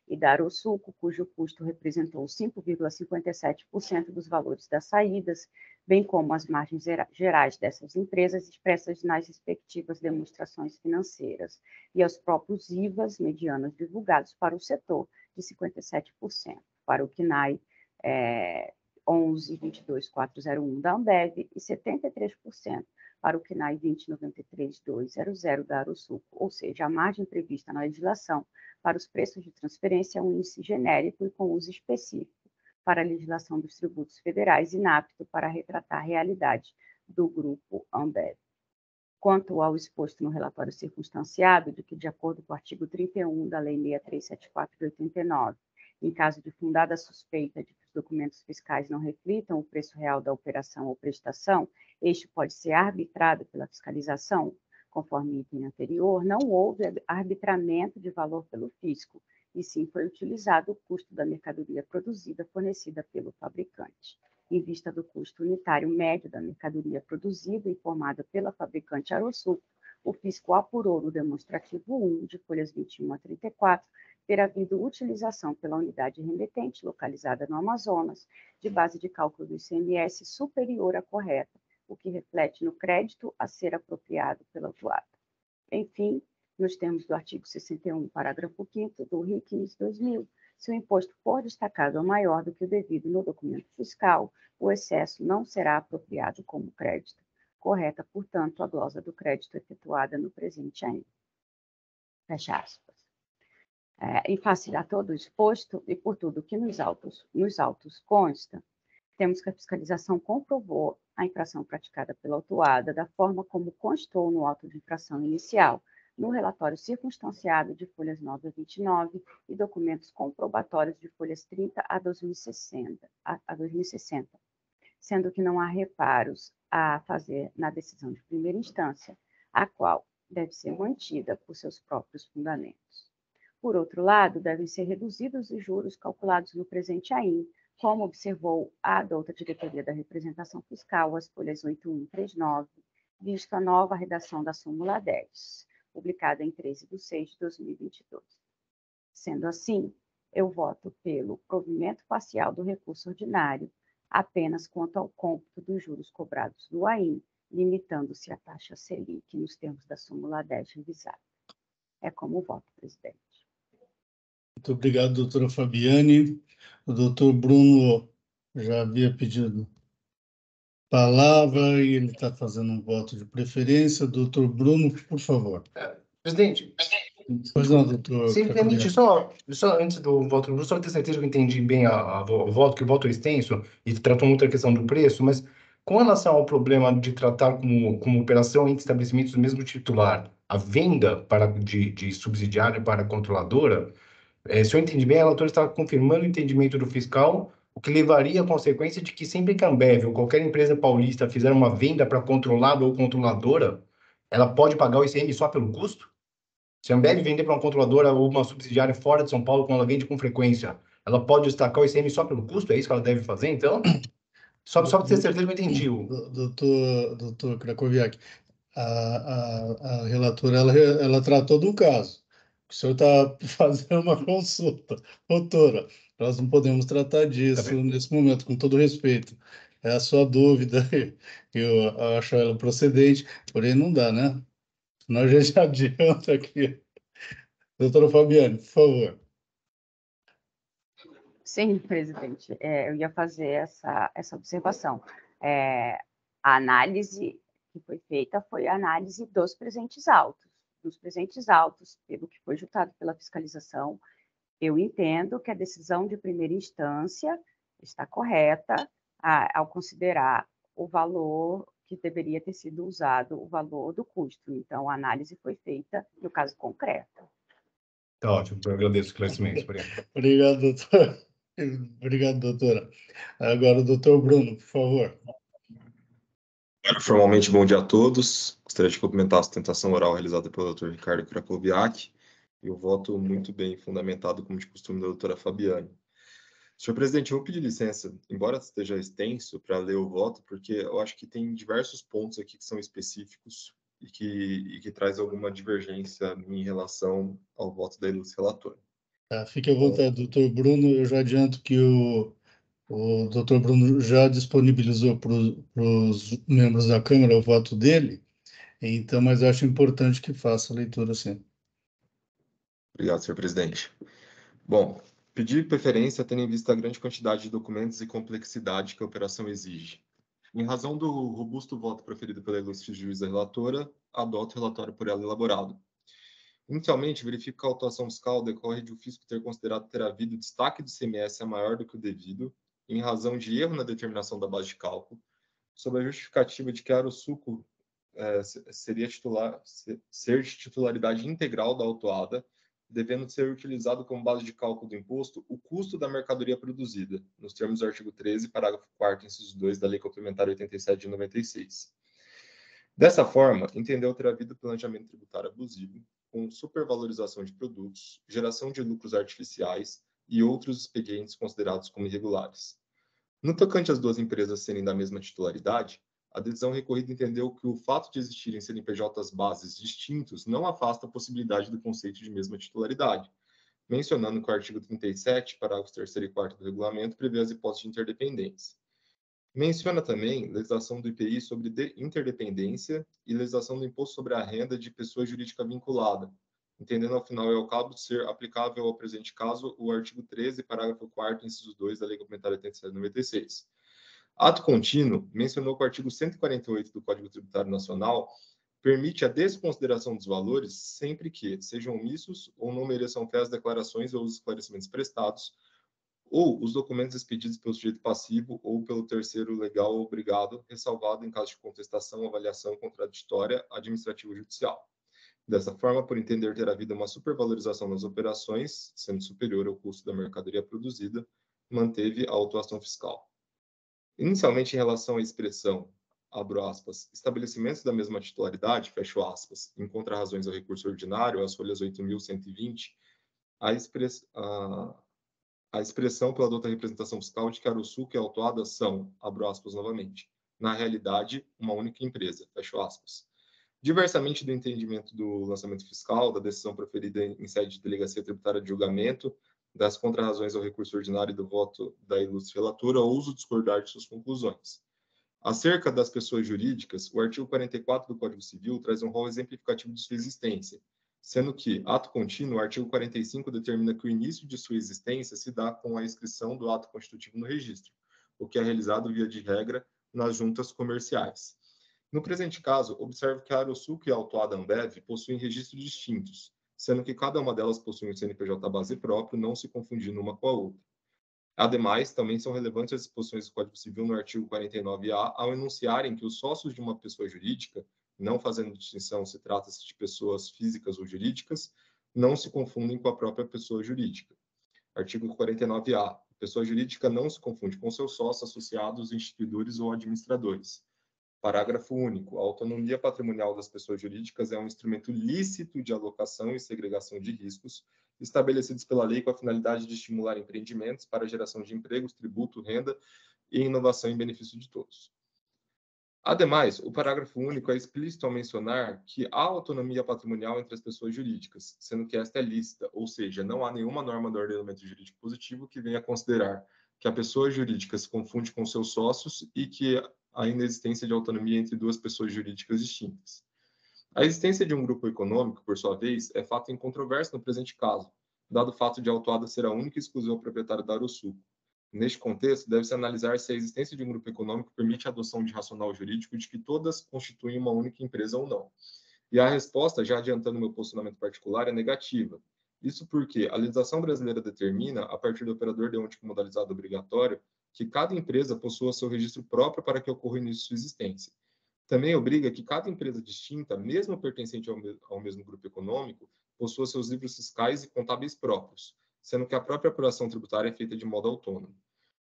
E da Arosuco, cujo custo representou 5,57% dos valores das saídas, bem como as margens gerais dessas empresas expressas nas respectivas demonstrações financeiras, e aos próprios IVAs medianos divulgados para o setor, de 57%, para o CNAE 11.22.401 da Ambev e 73% para o CNAE 20.93.200 da Arosuco, ou seja, a margem prevista na legislação para os preços de transferência é um índice genérico e com uso específico para a legislação dos tributos federais, inapto para retratar a realidade do grupo Ambev. Quanto ao exposto no relatório circunstanciado, de que, de acordo com o artigo 31 da Lei 6374 de 89, em caso de fundada suspeita de que os documentos fiscais não reflitam o preço real da operação ou prestação, este pode ser arbitrado pela fiscalização, conforme o item anterior, não houve arbitramento de valor pelo fisco, e sim foi utilizado o custo da mercadoria produzida fornecida pelo fabricante. Em vista do custo unitário médio da mercadoria produzida e informada pela fabricante Arosuco, o fisco apurou no demonstrativo 1, de folhas 21 a 34, ter havido utilização pela unidade remetente localizada no Amazonas de base de cálculo do ICMS superior à correta, o que reflete no crédito a ser apropriado pela autuada. Enfim, nos termos do artigo 61, parágrafo 5º do RICNIS 2000, se o imposto for destacado ou maior do que o devido no documento fiscal, o excesso não será apropriado como crédito. Correta, portanto, a glosa do crédito efetuada no presente ainda. Fecha aspas. Em face a todo o exposto e por tudo que nos autos consta, temos que a fiscalização comprovou a infração praticada pela autuada da forma como constou no auto de infração inicial, no relatório circunstanciado de folhas 9 a 29 e documentos comprobatórios de folhas 30 a 2060, sendo que não há reparos a fazer na decisão de primeira instância, a qual deve ser mantida por seus próprios fundamentos. Por outro lado, devem ser reduzidos os juros calculados no presente AIM, como observou a douta diretoria da representação fiscal, as folhas 8139, visto a nova redação da súmula 10, publicada em 13/6/2022. Sendo assim, eu voto pelo provimento parcial do recurso ordinário, apenas quanto ao cômputo dos juros cobrados do AIM, limitando-se à taxa Selic nos termos da súmula 10 revisada. É como voto, presidente. Muito obrigado, doutora Fabiane. O doutor Bruno já havia pedido palavra e ele está fazendo um voto de preferência. Doutor Bruno, por favor. Presidente, Pois não, doutor. se me permite, só antes do voto do Bruno, só ter certeza que eu entendi bem o voto, que o voto é extenso e tratou muito a questão do preço, mas com relação ao problema de tratar como operação entre estabelecimentos do mesmo titular, a venda de subsidiário para a controladora, se eu entendi bem, a relatora está confirmando o entendimento do fiscal, o que levaria à consequência de que sempre que a Ambev ou qualquer empresa paulista fizer uma venda para controlado ou controladora, ela pode pagar o ICM só pelo custo? Se a Ambev vender para uma controladora ou uma subsidiária fora de São Paulo, quando ela vende com frequência, ela pode destacar o ICM só pelo custo? É isso que ela deve fazer, então? Só para ter certeza que eu entendi. Doutor Krakowiak, a relatora ela tratou do caso. O senhor está fazendo uma consulta. Doutora, nós não podemos tratar disso nesse momento, com todo respeito. É a sua dúvida, eu acho ela procedente, porém não dá, né? Nós já adianta aqui. Doutora Fabiane, por favor. Sim, presidente, eu ia fazer essa observação. A análise que foi feita foi a análise dos presentes autos. Dos presentes autos, pelo que foi julgado pela fiscalização, eu entendo que a decisão de primeira instância está correta ao considerar o valor que deveria ter sido usado, o valor do custo. Então, a análise foi feita no caso concreto. Tá ótimo, eu agradeço o esclarecimento. Obrigado, doutor. Obrigado, doutora. Agora, o doutor Bruno, por favor. Formalmente, bom dia a todos. Gostaria de cumprimentar a sustentação oral realizada pelo Dr. Ricardo Krakowiak e o voto muito bem fundamentado, como de costume, da doutora Fabiane. Senhor presidente, eu vou pedir licença, embora esteja extenso, para ler o voto, porque eu acho que tem diversos pontos aqui que são específicos e que traz alguma divergência em relação ao voto da ilustre relatora. Fique à vontade, doutor Bruno. Eu já adianto que o doutor Bruno já disponibilizou para os membros da Câmara o voto dele, então, mas acho importante que faça a leitura, sim. Obrigado, senhor presidente. Bom, pedir preferência tendo em vista a grande quantidade de documentos e complexidade que a operação exige. Em razão do robusto voto proferido pela ilustre juíza relatora, adoto o relatório por ela elaborado. Inicialmente, verifico que a autuação fiscal decorre de o fisco ter considerado ter havido destaque do ICMS maior do que o devido, em razão de erro na determinação da base de cálculo, sob a justificativa de que a Aerosuco ser de titularidade integral da autuada, devendo ser utilizado como base de cálculo do imposto o custo da mercadoria produzida, nos termos do artigo 13, parágrafo 4º, inciso 2 da Lei Complementar 87 de 96. Dessa forma, entendeu ter havido planejamento tributário abusivo, com supervalorização de produtos, geração de lucros artificiais e outros expedientes considerados como irregulares. No tocante às duas empresas serem da mesma titularidade, a decisão recorrida entendeu que o fato de existirem CNPJs bases distintos não afasta a possibilidade do conceito de mesma titularidade, mencionando que o artigo 37, parágrafos 3º e 4º do regulamento, prevê as hipóteses de interdependência. Menciona também legislação do IPI sobre interdependência e legislação do imposto sobre a renda de pessoa jurídica vinculada, entendendo ao final e ao cabo ser aplicável ao presente caso o artigo 13, parágrafo 4º, inciso 2 da Lei Complementar 87 de 96. Ato contínuo mencionou que o artigo 148 do Código Tributário Nacional permite a desconsideração dos valores sempre que sejam omissos ou não mereçam fé as declarações ou os esclarecimentos prestados ou os documentos expedidos pelo sujeito passivo ou pelo terceiro legal ou obrigado, ressalvado em caso de contestação, avaliação contraditória administrativa ou judicial. Dessa forma, por entender ter havido uma supervalorização das operações, sendo superior ao custo da mercadoria produzida, manteve a autuação fiscal. Inicialmente, em relação à expressão, abro aspas, estabelecimentos da mesma titularidade, fecho aspas, em contra-razões ao recurso ordinário, as folhas 8.120, a expressão pela douta representação fiscal de que a Aerosuco e a autuada são, abro aspas novamente, na realidade, uma única empresa, fecho aspas. Diversamente do entendimento do lançamento fiscal, da decisão proferida em sede de delegacia tributária de julgamento, das contrarrazões ao recurso ordinário e do voto da ilustre relatora, ouso discordar de suas conclusões. Acerca das pessoas jurídicas, o artigo 44 do Código Civil traz um rol exemplificativo de sua existência, sendo que, ato contínuo, o artigo 45 determina que o início de sua existência se dá com a inscrição do ato constitutivo no registro, o que é realizado via de regra nas juntas comerciais. No presente caso, observo que a Aerosuco e a autuada Ambev possuem registros distintos, sendo que cada uma delas possui um CNPJ base próprio, não se confundindo uma com a outra. Ademais, também são relevantes as disposições do Código Civil no artigo 49A ao enunciarem que os sócios de uma pessoa jurídica, não fazendo distinção se trata-se de pessoas físicas ou jurídicas, não se confundem com a própria pessoa jurídica. Artigo 49A. A pessoa jurídica não se confunde com seus sócios, associados, instituidores ou administradores. Parágrafo único. A autonomia patrimonial das pessoas jurídicas é um instrumento lícito de alocação e segregação de riscos, estabelecidos pela lei com a finalidade de estimular empreendimentos para a geração de empregos, tributo, renda e inovação em benefício de todos. Ademais, o parágrafo único é explícito ao mencionar que há autonomia patrimonial entre as pessoas jurídicas, sendo que esta é lícita, ou seja, não há nenhuma norma do ordenamento jurídico positivo que venha a considerar que a pessoa jurídica se confunde com seus sócios e que há inexistência de autonomia entre duas pessoas jurídicas distintas. A existência de um grupo econômico, por sua vez, é fato incontroverso no presente caso, dado o fato de a autuada ser a única e exclusiva proprietária da Arosuco. Neste contexto, deve-se analisar se a existência de um grupo econômico permite a adoção de racional jurídico de que todas constituem uma única empresa ou não. E a resposta, já adiantando meu posicionamento particular, é negativa. Isso porque a legislação brasileira determina, a partir do operador deontico modalizado obrigatório, que cada empresa possua seu registro próprio para que ocorra o início de sua existência. Também obriga que cada empresa distinta, mesmo pertencente ao mesmo grupo econômico, possua seus livros fiscais e contábeis próprios, sendo que a própria apuração tributária é feita de modo autônomo.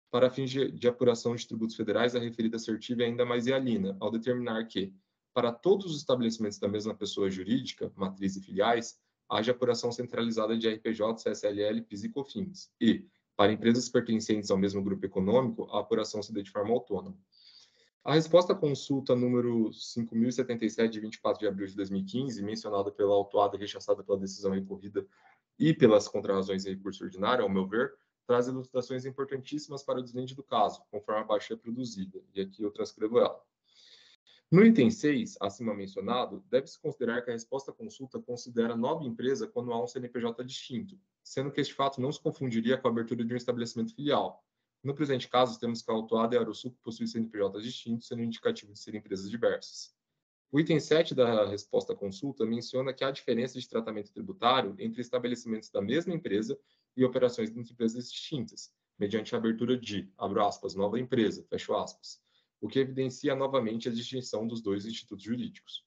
Para fins de apuração de tributos federais, a referida assertiva é ainda mais realina, ao determinar que, para todos os estabelecimentos da mesma pessoa jurídica, matriz e filiais, haja apuração centralizada de RPJ, CSLL, PIS e COFINS, e, para empresas pertencentes ao mesmo grupo econômico, a apuração se dê de forma autônoma. A resposta à consulta número 5.077, de 24 de abril de 2015, mencionada pela autuada e rechaçada pela decisão recorrida e pelas contrarrazões em recurso ordinário, ao meu ver, traz ilustrações importantíssimas para o deslinde do caso, conforme abaixo é produzida, e aqui eu transcrevo ela. No item 6, acima mencionado, deve-se considerar que a resposta à consulta considera nova empresa quando há um CNPJ distinto, sendo que este fato não se confundiria com a abertura de um estabelecimento filial. No presente caso, temos que a autuada e a Arosuco possuem CNPJs distintos, sendo indicativo de serem empresas diversas. O item 7 da resposta à consulta menciona que há diferença de tratamento tributário entre estabelecimentos da mesma empresa e operações entre empresas distintas, mediante a abertura de, abro aspas, nova empresa, fecho aspas, o que evidencia novamente a distinção dos dois institutos jurídicos.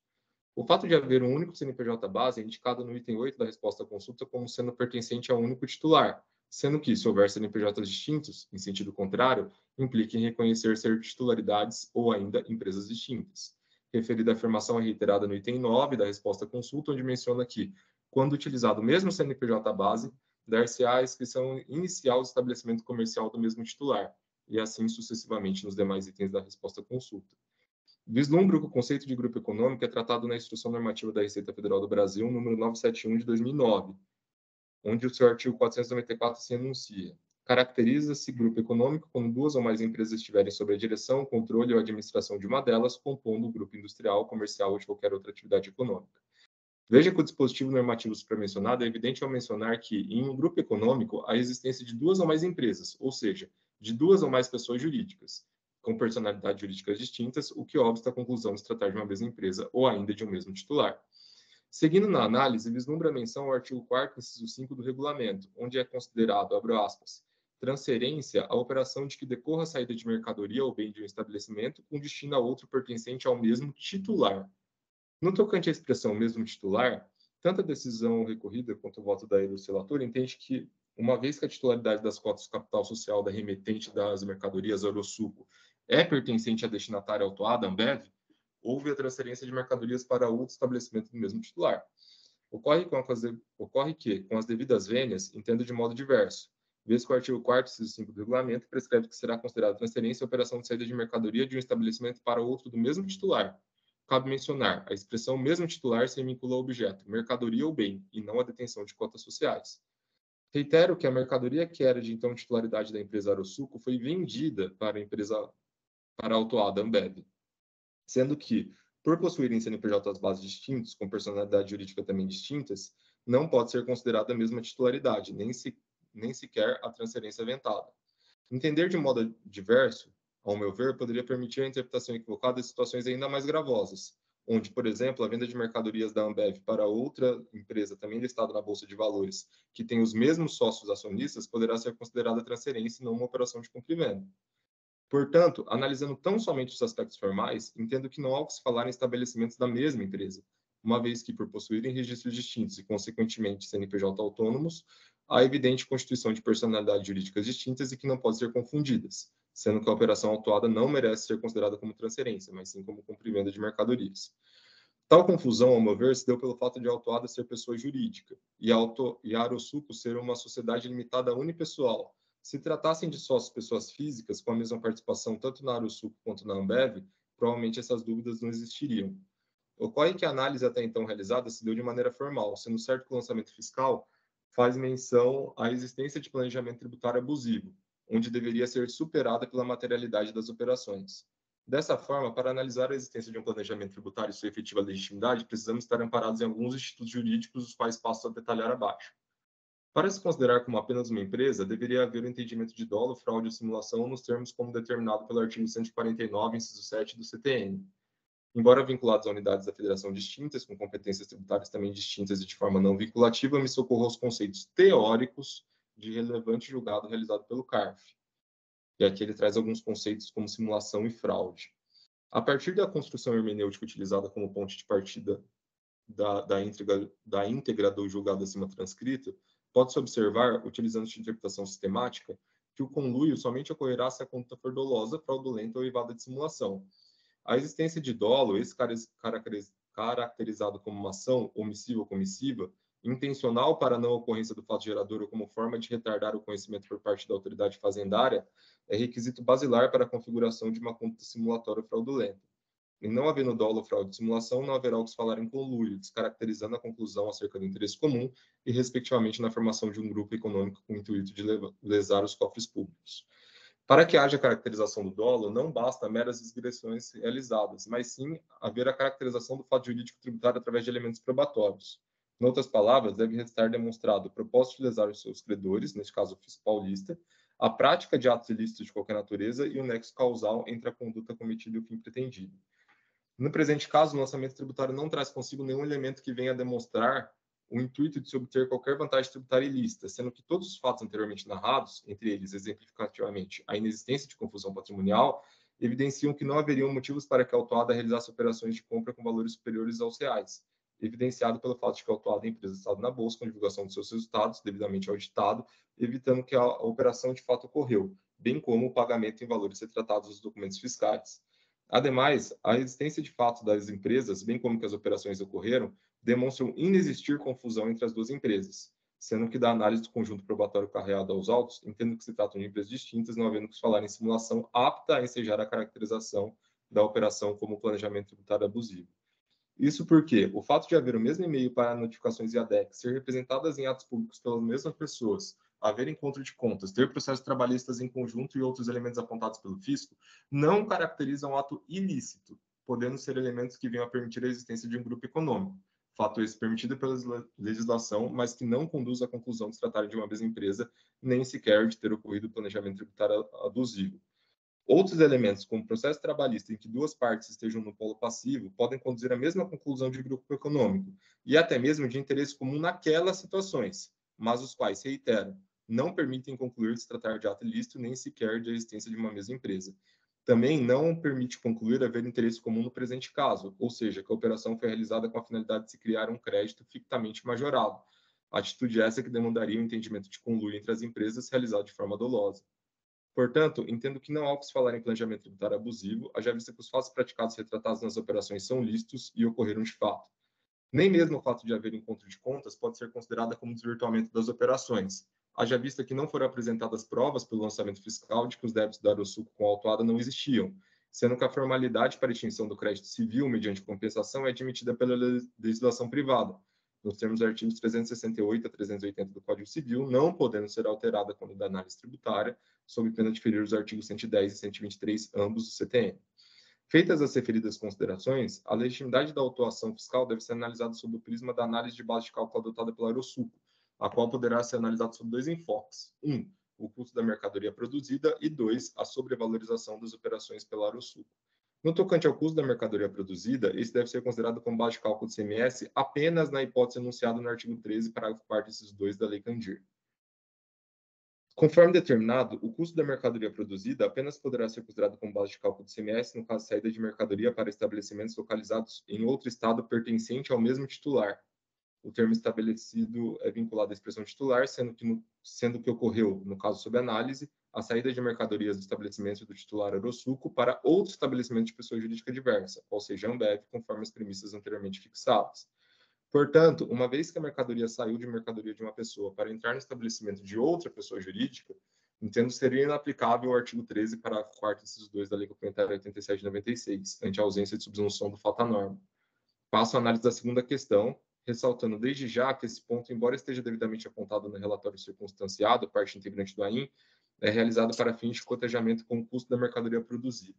O fato de haver um único CNPJ base é indicado no item 8 da resposta à consulta como sendo pertencente a um único titular, sendo que, se houver CNPJs distintos, em sentido contrário, implica em reconhecer ser titularidades ou ainda empresas distintas. Referida afirmação é reiterada no item 9 da resposta à consulta, onde menciona que, quando utilizado o mesmo CNPJ base, dar-se-á a inscrição inicial do estabelecimento comercial do mesmo titular, e assim sucessivamente nos demais itens da resposta à consulta. Vislumbro que o conceito de grupo econômico é tratado na Instrução Normativa da Receita Federal do Brasil, número 971 de 2009, onde o seu artigo 494 se enuncia: caracteriza-se grupo econômico quando duas ou mais empresas estiverem sob a direção, controle ou administração de uma delas, compondo o grupo industrial, comercial ou de qualquer outra atividade econômica. Veja que o dispositivo normativo supramencionado é evidente ao mencionar que, em um grupo econômico, há a existência de duas ou mais empresas, ou seja, de duas ou mais pessoas jurídicas, com personalidades jurídicas distintas, o que obsta à conclusão de se tratar de uma mesma empresa ou ainda de um mesmo titular. Seguindo na análise, vislumbra a menção ao artigo 4º, inciso 5 do regulamento, onde é considerado, abro aspas, transferência a operação de que decorra a saída de mercadoria ou bem de um estabelecimento com destino a outro pertencente ao mesmo titular. No tocante à expressão mesmo titular, tanto a decisão recorrida quanto o voto da relator entende que, uma vez que a titularidade das cotas de capital social da remetente das mercadorias Arosuco é pertencente à destinatária autuada, Ambev, houve a transferência de mercadorias para outro estabelecimento do mesmo titular. Ocorre que, com as devidas vênias, entendo de modo diverso, vez que o artigo 4º, inciso 5 do regulamento, prescreve que será considerada transferência a operação de saída de mercadoria de um estabelecimento para outro do mesmo titular. Cabe mencionar, a expressão mesmo titular se vincula ao objeto, mercadoria ou bem, e não a detenção de cotas sociais. Reitero que a mercadoria que era de então titularidade da empresa Arosuco foi vendida para a autuada Ambev, sendo que, por possuírem CNPJs bases distintos, com personalidade jurídica também distintas, não pode ser considerada a mesma titularidade, nem sequer a transferência aventada. Entender de modo diverso, ao meu ver, poderia permitir a interpretação equivocada de situações ainda mais gravosas, onde, por exemplo, a venda de mercadorias da Ambev para outra empresa também listada na Bolsa de Valores, que tem os mesmos sócios acionistas, poderá ser considerada transferência e não uma operação de compra e venda. Portanto, analisando tão somente os aspectos formais, entendo que não há o que se falar em estabelecimentos da mesma empresa, uma vez que, por possuírem registros distintos e, consequentemente, CNPJ autônomos, há evidente constituição de personalidades jurídicas distintas e que não podem ser confundidas, sendo que a operação autuada não merece ser considerada como transferência, mas sim como compra e venda de mercadorias. Tal confusão, ao meu ver, se deu pelo fato de a autuada ser pessoa jurídica e a Arosuco ser uma sociedade limitada unipessoal. Se tratassem de sócios pessoas físicas com a mesma participação tanto na Arosuco quanto na Ambev, provavelmente essas dúvidas não existiriam. Ocorre que a análise até então realizada se deu de maneira formal, sendo certo que o lançamento fiscal faz menção à existência de planejamento tributário abusivo, onde deveria ser superada pela materialidade das operações. Dessa forma, para analisar a existência de um planejamento tributário e sua efetiva legitimidade, precisamos estar amparados em alguns institutos jurídicos, os quais passo a detalhar abaixo. Para se considerar como apenas uma empresa, deveria haver o entendimento de dolo, fraude ou simulação nos termos como determinado pelo artigo 149, inciso 7 do CTN. Embora vinculados a unidades da federação distintas, com competências tributárias também distintas e de forma não vinculativa, me socorro aos conceitos teóricos de relevante julgado realizado pelo CARF. E aqui ele traz alguns conceitos como simulação e fraude. A partir da construção hermenêutica utilizada como ponte de partida da íntegra do julgado acima transcrito, pode-se observar, utilizando de interpretação sistemática, que o conluio somente ocorrerá se a conduta for dolosa, fraudulenta ou evada de simulação. A existência de dolo, esse caracterizado como uma ação omissiva ou comissiva, intencional para a não ocorrência do fato gerador ou como forma de retardar o conhecimento por parte da autoridade fazendária, é requisito basilar para a configuração de uma conduta simulatória fraudulenta. E não havendo dolo, fraude e simulação, não haverá o que se falar em conluio, descaracterizando a conclusão acerca do interesse comum e, respectivamente, na formação de um grupo econômico com o intuito de lesar os cofres públicos. Para que haja caracterização do dolo, não basta meras digressões realizadas, mas sim haver a caracterização do fato jurídico tributário através de elementos probatórios. Em outras palavras, deve estar demonstrado o propósito de lesar os seus credores, neste caso o fisco paulista, a prática de atos ilícitos de qualquer natureza e o nexo causal entre a conduta cometida e o fim pretendido. No presente caso, o lançamento tributário não traz consigo nenhum elemento que venha a demonstrar o intuito de se obter qualquer vantagem tributária ilícita, sendo que todos os fatos anteriormente narrados, entre eles, exemplificativamente, a inexistência de confusão patrimonial, evidenciam que não haveriam motivos para que a autuada realizasse operações de compra com valores superiores aos reais, evidenciado pelo fato de que a autuada é empresa listada na Bolsa com divulgação de seus resultados, devidamente auditado, evitando que a operação de fato ocorreu, bem como o pagamento em valores retratados nos documentos fiscais. Ademais, a existência de fato das empresas, bem como que as operações ocorreram, demonstram inexistir confusão entre as duas empresas, sendo que da análise do conjunto probatório carreado aos autos, entendo que se tratam de empresas distintas, não havendo que se falar em simulação apta a ensejar a caracterização da operação como planejamento tributário abusivo. Isso porque o fato de haver o mesmo e-mail para notificações e ADEC ser representadas em atos públicos pelas mesmas pessoas, haver encontro de contas, ter processos trabalhistas em conjunto e outros elementos apontados pelo fisco, não caracteriza um ato ilícito, podendo ser elementos que venham a permitir a existência de um grupo econômico. Fato esse permitido pela legislação, mas que não conduz à conclusão de se tratar de uma mesma empresa, nem sequer de ter ocorrido planejamento tributário abusivo. Outros elementos, como processo trabalhista em que duas partes estejam no polo passivo, podem conduzir à mesma conclusão de grupo econômico e até mesmo de interesse comum naquelas situações, mas os quais, reitero, não permitem concluir de se tratar de ato ilícito nem sequer de existência de uma mesma empresa. Também não permite concluir haver interesse comum no presente caso, ou seja, que a operação foi realizada com a finalidade de se criar um crédito fictamente majorado. Atitude essa que demandaria o entendimento de conluio entre as empresas realizado de forma dolosa. Portanto, entendo que não há o que se falar em planejamento tributário abusivo, haja vista que os fatos praticados retratados nas operações são lícitos e ocorreram de fato. Nem mesmo o fato de haver encontro de contas pode ser considerado como desvirtuamento das operações, haja vista que não foram apresentadas provas pelo lançamento fiscal de que os débitos da Arosuco com a autuada não existiam, sendo que a formalidade para extinção do crédito civil mediante compensação é admitida pela legislação privada, nos termos dos artigos 368 a 380 do Código Civil, não podendo ser alterada quando da análise tributária, sob pena de ferir os artigos 110 e 123, ambos do CTN. Feitas as referidas considerações, a legitimidade da autuação fiscal deve ser analisada sob o prisma da análise de base de cálculo adotada pela Arosuco, a qual poderá ser analisada sob dois enfoques. O custo da mercadoria produzida e 2, a sobrevalorização das operações pela Arosuco. No tocante ao custo da mercadoria produzida, esse deve ser considerado como base de cálculo do CMS apenas na hipótese anunciada no artigo 13, parágrafo 4º, inciso 2 da Lei Candir. Conforme determinado, o custo da mercadoria produzida apenas poderá ser considerado como base de cálculo do CMS no caso de saída de mercadoria para estabelecimentos localizados em outro estado pertencente ao mesmo titular. O termo estabelecido é vinculado à expressão titular, sendo que ocorreu, no caso sob análise, a saída de mercadorias do estabelecimento do titular Arosuco para outro estabelecimento de pessoa jurídica diversa, qual seja a Ambev, conforme as premissas anteriormente fixadas. Portanto, uma vez que a mercadoria saiu de mercadoria de uma pessoa para entrar no estabelecimento de outra pessoa jurídica, entendo ser inaplicável o artigo 13, parágrafo 4º, inciso 2 da Lei Complementar 87 de 96, ante a ausência de subsunção do fato à norma. Passo a análise da segunda questão, ressaltando desde já que esse ponto, embora esteja devidamente apontado no relatório circunstanciado, parte integrante do AIM, é realizado para fins de cotejamento com o custo da mercadoria produzida.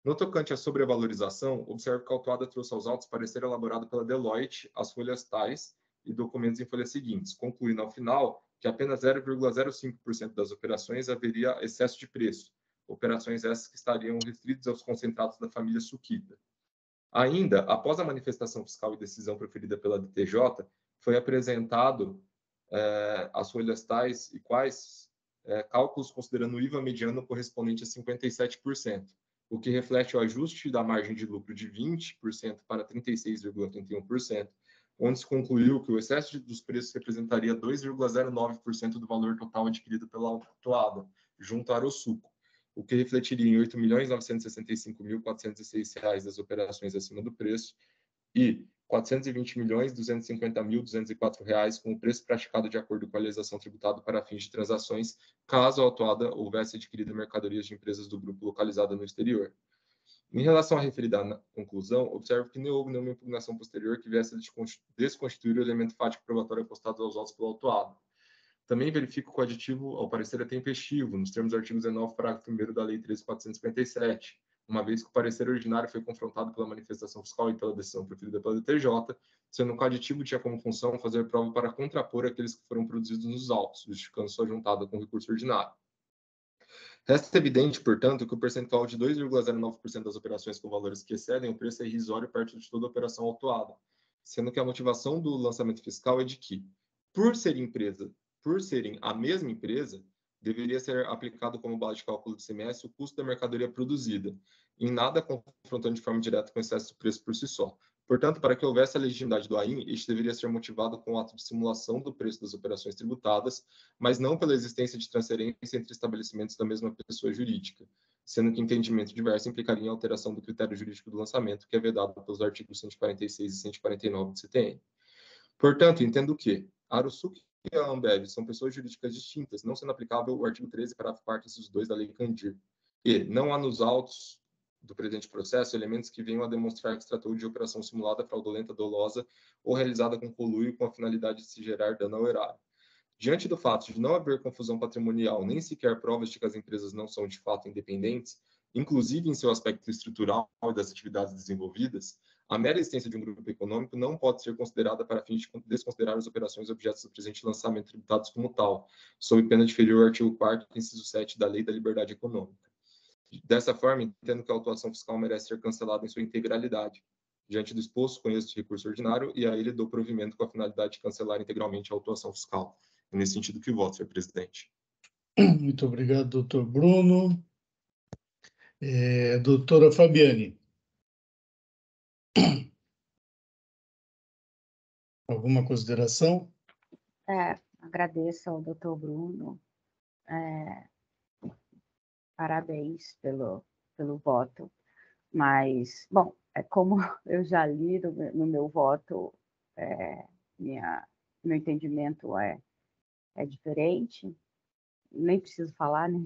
No tocante à sobrevalorização, observo que a autuada trouxe aos autos parecer elaborado pela Deloitte, as folhas tais e documentos em folhas seguintes, concluindo ao final que apenas 0,05% das operações haveria excesso de preço, operações essas que estariam restritas aos concentrados da família Sukita. Ainda, após a manifestação fiscal e decisão proferida pela DTJ, foi apresentado as folhas tais e quais cálculos considerando o IVA mediano correspondente a 57%, o que reflete o ajuste da margem de lucro de 20% para 36,31%, onde se concluiu que o excesso dos preços representaria 2,09% do valor total adquirido pela autuada, junto à Arosuco, o que refletiria em R$ 8.965.406 das operações acima do preço e R$ 420.250.204 com o preço praticado de acordo com a legislação tributada para fins de transações, caso a autuada houvesse adquirido mercadorias de empresas do grupo localizada no exterior. Em relação à referida conclusão, observo que não houve nenhuma impugnação posterior que viesse a desconstituir o elemento fático probatório apostado aos autos pelo autuado. Também verifico que o aditivo, ao parecer, é tempestivo, nos termos do artigo 19, parágrafo 1º da Lei 13.457, uma vez que o parecer originário foi confrontado pela manifestação fiscal e pela decisão preferida pela DTJ, sendo que o aditivo tinha como função fazer prova para contrapor aqueles que foram produzidos nos autos, justificando sua juntada com recurso ordinário. Resta evidente, portanto, que o percentual de 2,09% das operações com valores que excedem o preço é irrisório perto de toda a operação autuada, sendo que a motivação do lançamento fiscal é de que, por serem a mesma empresa, deveria ser aplicado como base de cálculo do ICMS o custo da mercadoria produzida, em nada confrontando de forma direta com o excesso de preço por si só. Portanto, para que houvesse a legitimidade do AIM, este deveria ser motivado com o ato de simulação do preço das operações tributadas, mas não pela existência de transferência entre estabelecimentos da mesma pessoa jurídica, sendo que entendimento diverso implicaria em alteração do critério jurídico do lançamento, que é vedado pelos artigos 146 e 149 do CTN. Portanto, entendo que a Arosuco e a Ambev são pessoas jurídicas distintas, não sendo aplicável o artigo 13, parágrafo 4º, inciso 2 da Lei Candir. E não há nos autos do presente processo elementos que venham a demonstrar que se tratou de operação simulada, fraudulenta, dolosa ou realizada com conluio com a finalidade de se gerar dano ao erário. Diante do fato de não haver confusão patrimonial, nem sequer provas de que as empresas não são de fato independentes, inclusive em seu aspecto estrutural e das atividades desenvolvidas, a mera existência de um grupo econômico não pode ser considerada para fins de desconsiderar as operações objetos do presente lançamento tributados como tal, sob pena de ferir o artigo 4º, inciso 7 da Lei da Liberdade Econômica. Dessa forma, entendo que a autuação fiscal merece ser cancelada em sua integralidade. Diante do exposto, conheço o recurso ordinário e a ele dou provimento com a finalidade de cancelar integralmente a autuação fiscal. É nesse sentido que voto, senhor presidente. Muito obrigado, doutor Bruno. Doutora Fabiane. Alguma consideração? Agradeço ao doutor Bruno. Parabéns pelo voto. Mas, bom, como eu já li no meu voto, meu entendimento é diferente. Nem preciso falar, né?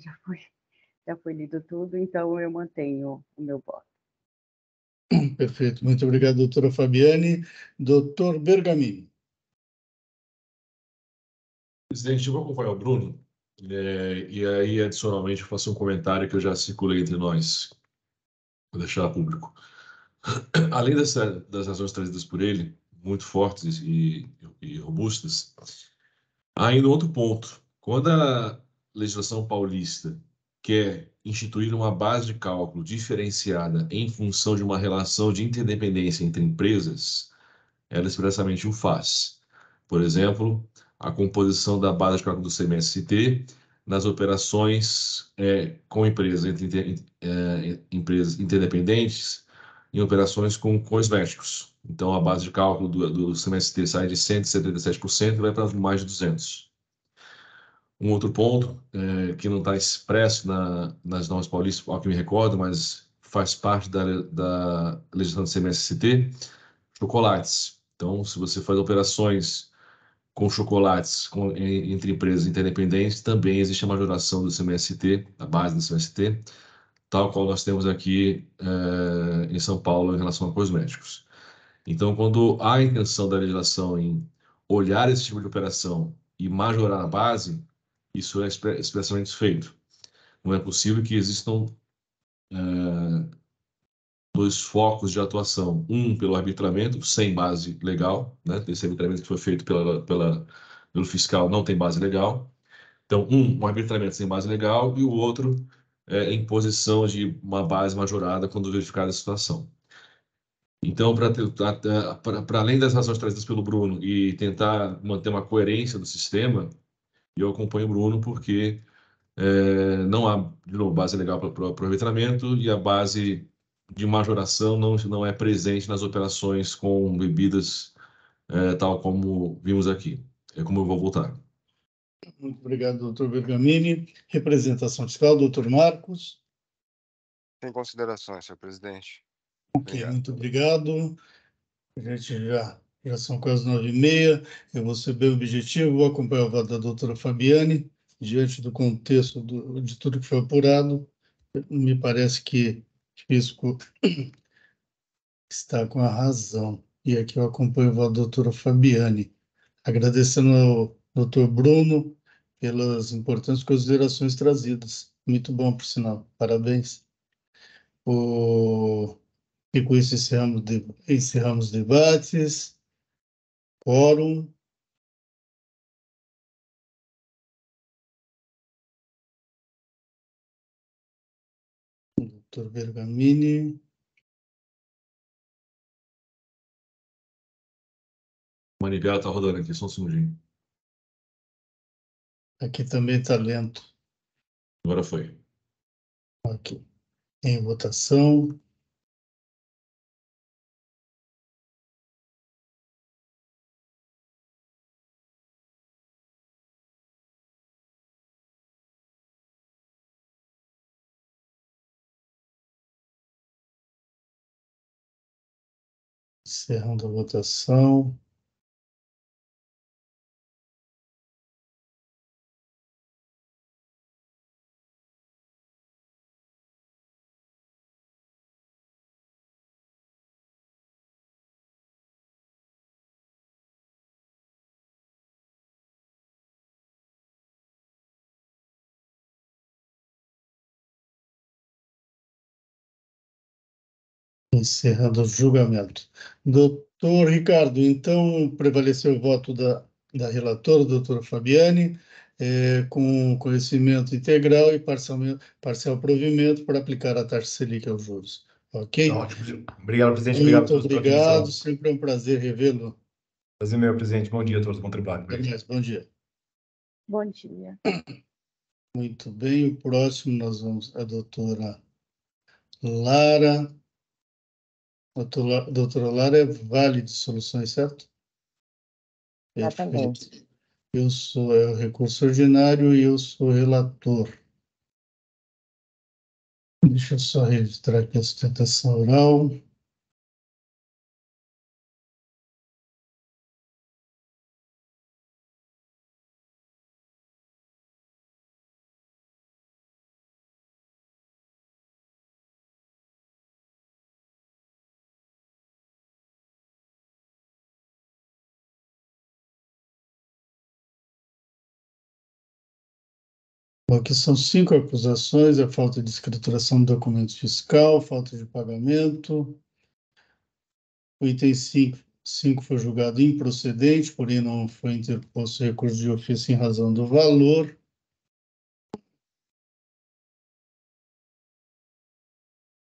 Já foi lido tudo, então eu mantenho o meu voto. Perfeito. Muito obrigado, doutora Fabiane. Doutor Bergamini. Presidente, eu vou acompanhar o Bruno, e aí, adicionalmente, eu faço um comentário que eu já circulei entre nós. Vou deixar público. Além das razões trazidas por ele, muito fortes e robustas, há ainda outro ponto. Quando a legislação paulista quer instituir uma base de cálculo diferenciada em função de uma relação de interdependência entre empresas, ela expressamente o faz. Por exemplo, a composição da base de cálculo do CMST nas operações com empresas empresas interdependentes em operações com cosméticos. Então, a base de cálculo do CMST sai de 177% e vai para mais de 200%. Um outro ponto que não está expresso nas normas paulistas, ao que me recordo, mas faz parte da legislação do CMST, chocolates. Então, se você faz operações com chocolates entre empresas interdependentes, também existe a majoração do CMST, a base do CMST, tal qual nós temos aqui em São Paulo em relação a cosméticos. Então, quando há a intenção da legislação em olhar esse tipo de operação e majorar a base, isso é expressamente feito. Não é possível que existam dois focos de atuação. Um pelo arbitramento, sem base legal, né? Esse arbitramento que foi feito pelo fiscal não tem base legal. Então, um arbitramento sem base legal e o outro é imposição de uma base majorada quando verificada a situação. Então, para além das razões trazidas pelo Bruno e tentar manter uma coerência do sistema, eu acompanho o Bruno porque não há, de novo, base legal para o arbitramento e a base de majoração não é presente nas operações com bebidas, tal como vimos aqui. É como eu vou voltar. Muito obrigado, doutor Bergamini. Representação fiscal, doutor Marcos. Sem considerações, senhor presidente. Ok, Obrigado. muito obrigado. A gente já são quase 9h30. Eu vou ser bem objetivo, vou acompanhar o voto da doutora Fabiane. Diante do contexto de tudo que foi apurado, me parece que o fisco está com a razão. E aqui eu acompanho o voto da doutora Fabiane. Agradecendo ao doutor Bruno pelas importantes considerações trazidas. Muito bom, por sinal. Parabéns. E com isso encerramos os debates. Quórum. Doutor Bergamini. O Manigá está rodando aqui, só um segundinho. Aqui também está lento. Agora foi. Aqui. Em votação. Encerrando a votação. Encerrando o julgamento. Doutor Ricardo, então prevaleceu o voto da relatora, doutora Fabiane, com conhecimento integral e parcial provimento para aplicar a taxa Selic aos juros. Ok? Ótimo. Obrigado, presidente. Muito Obrigado pela obrigado, atenção. sempre é um prazer revê-lo. Prazer meu, presidente. Bom dia a todos. Bom trabalho. Até mais, bom dia. Bom dia. Muito bem, o próximo nós vamos a doutora Lara. Doutora Lara é Vale de Soluções, certo? Exatamente. Perfeito. Eu sou o recurso ordinário e eu sou relator. Deixa eu só registrar aqui a sustentação oral. Bom, aqui são 5 acusações: a falta de escrituração do documento fiscal, falta de pagamento. O item 5 foi julgado improcedente, porém não foi interposto recurso de ofício em razão do valor.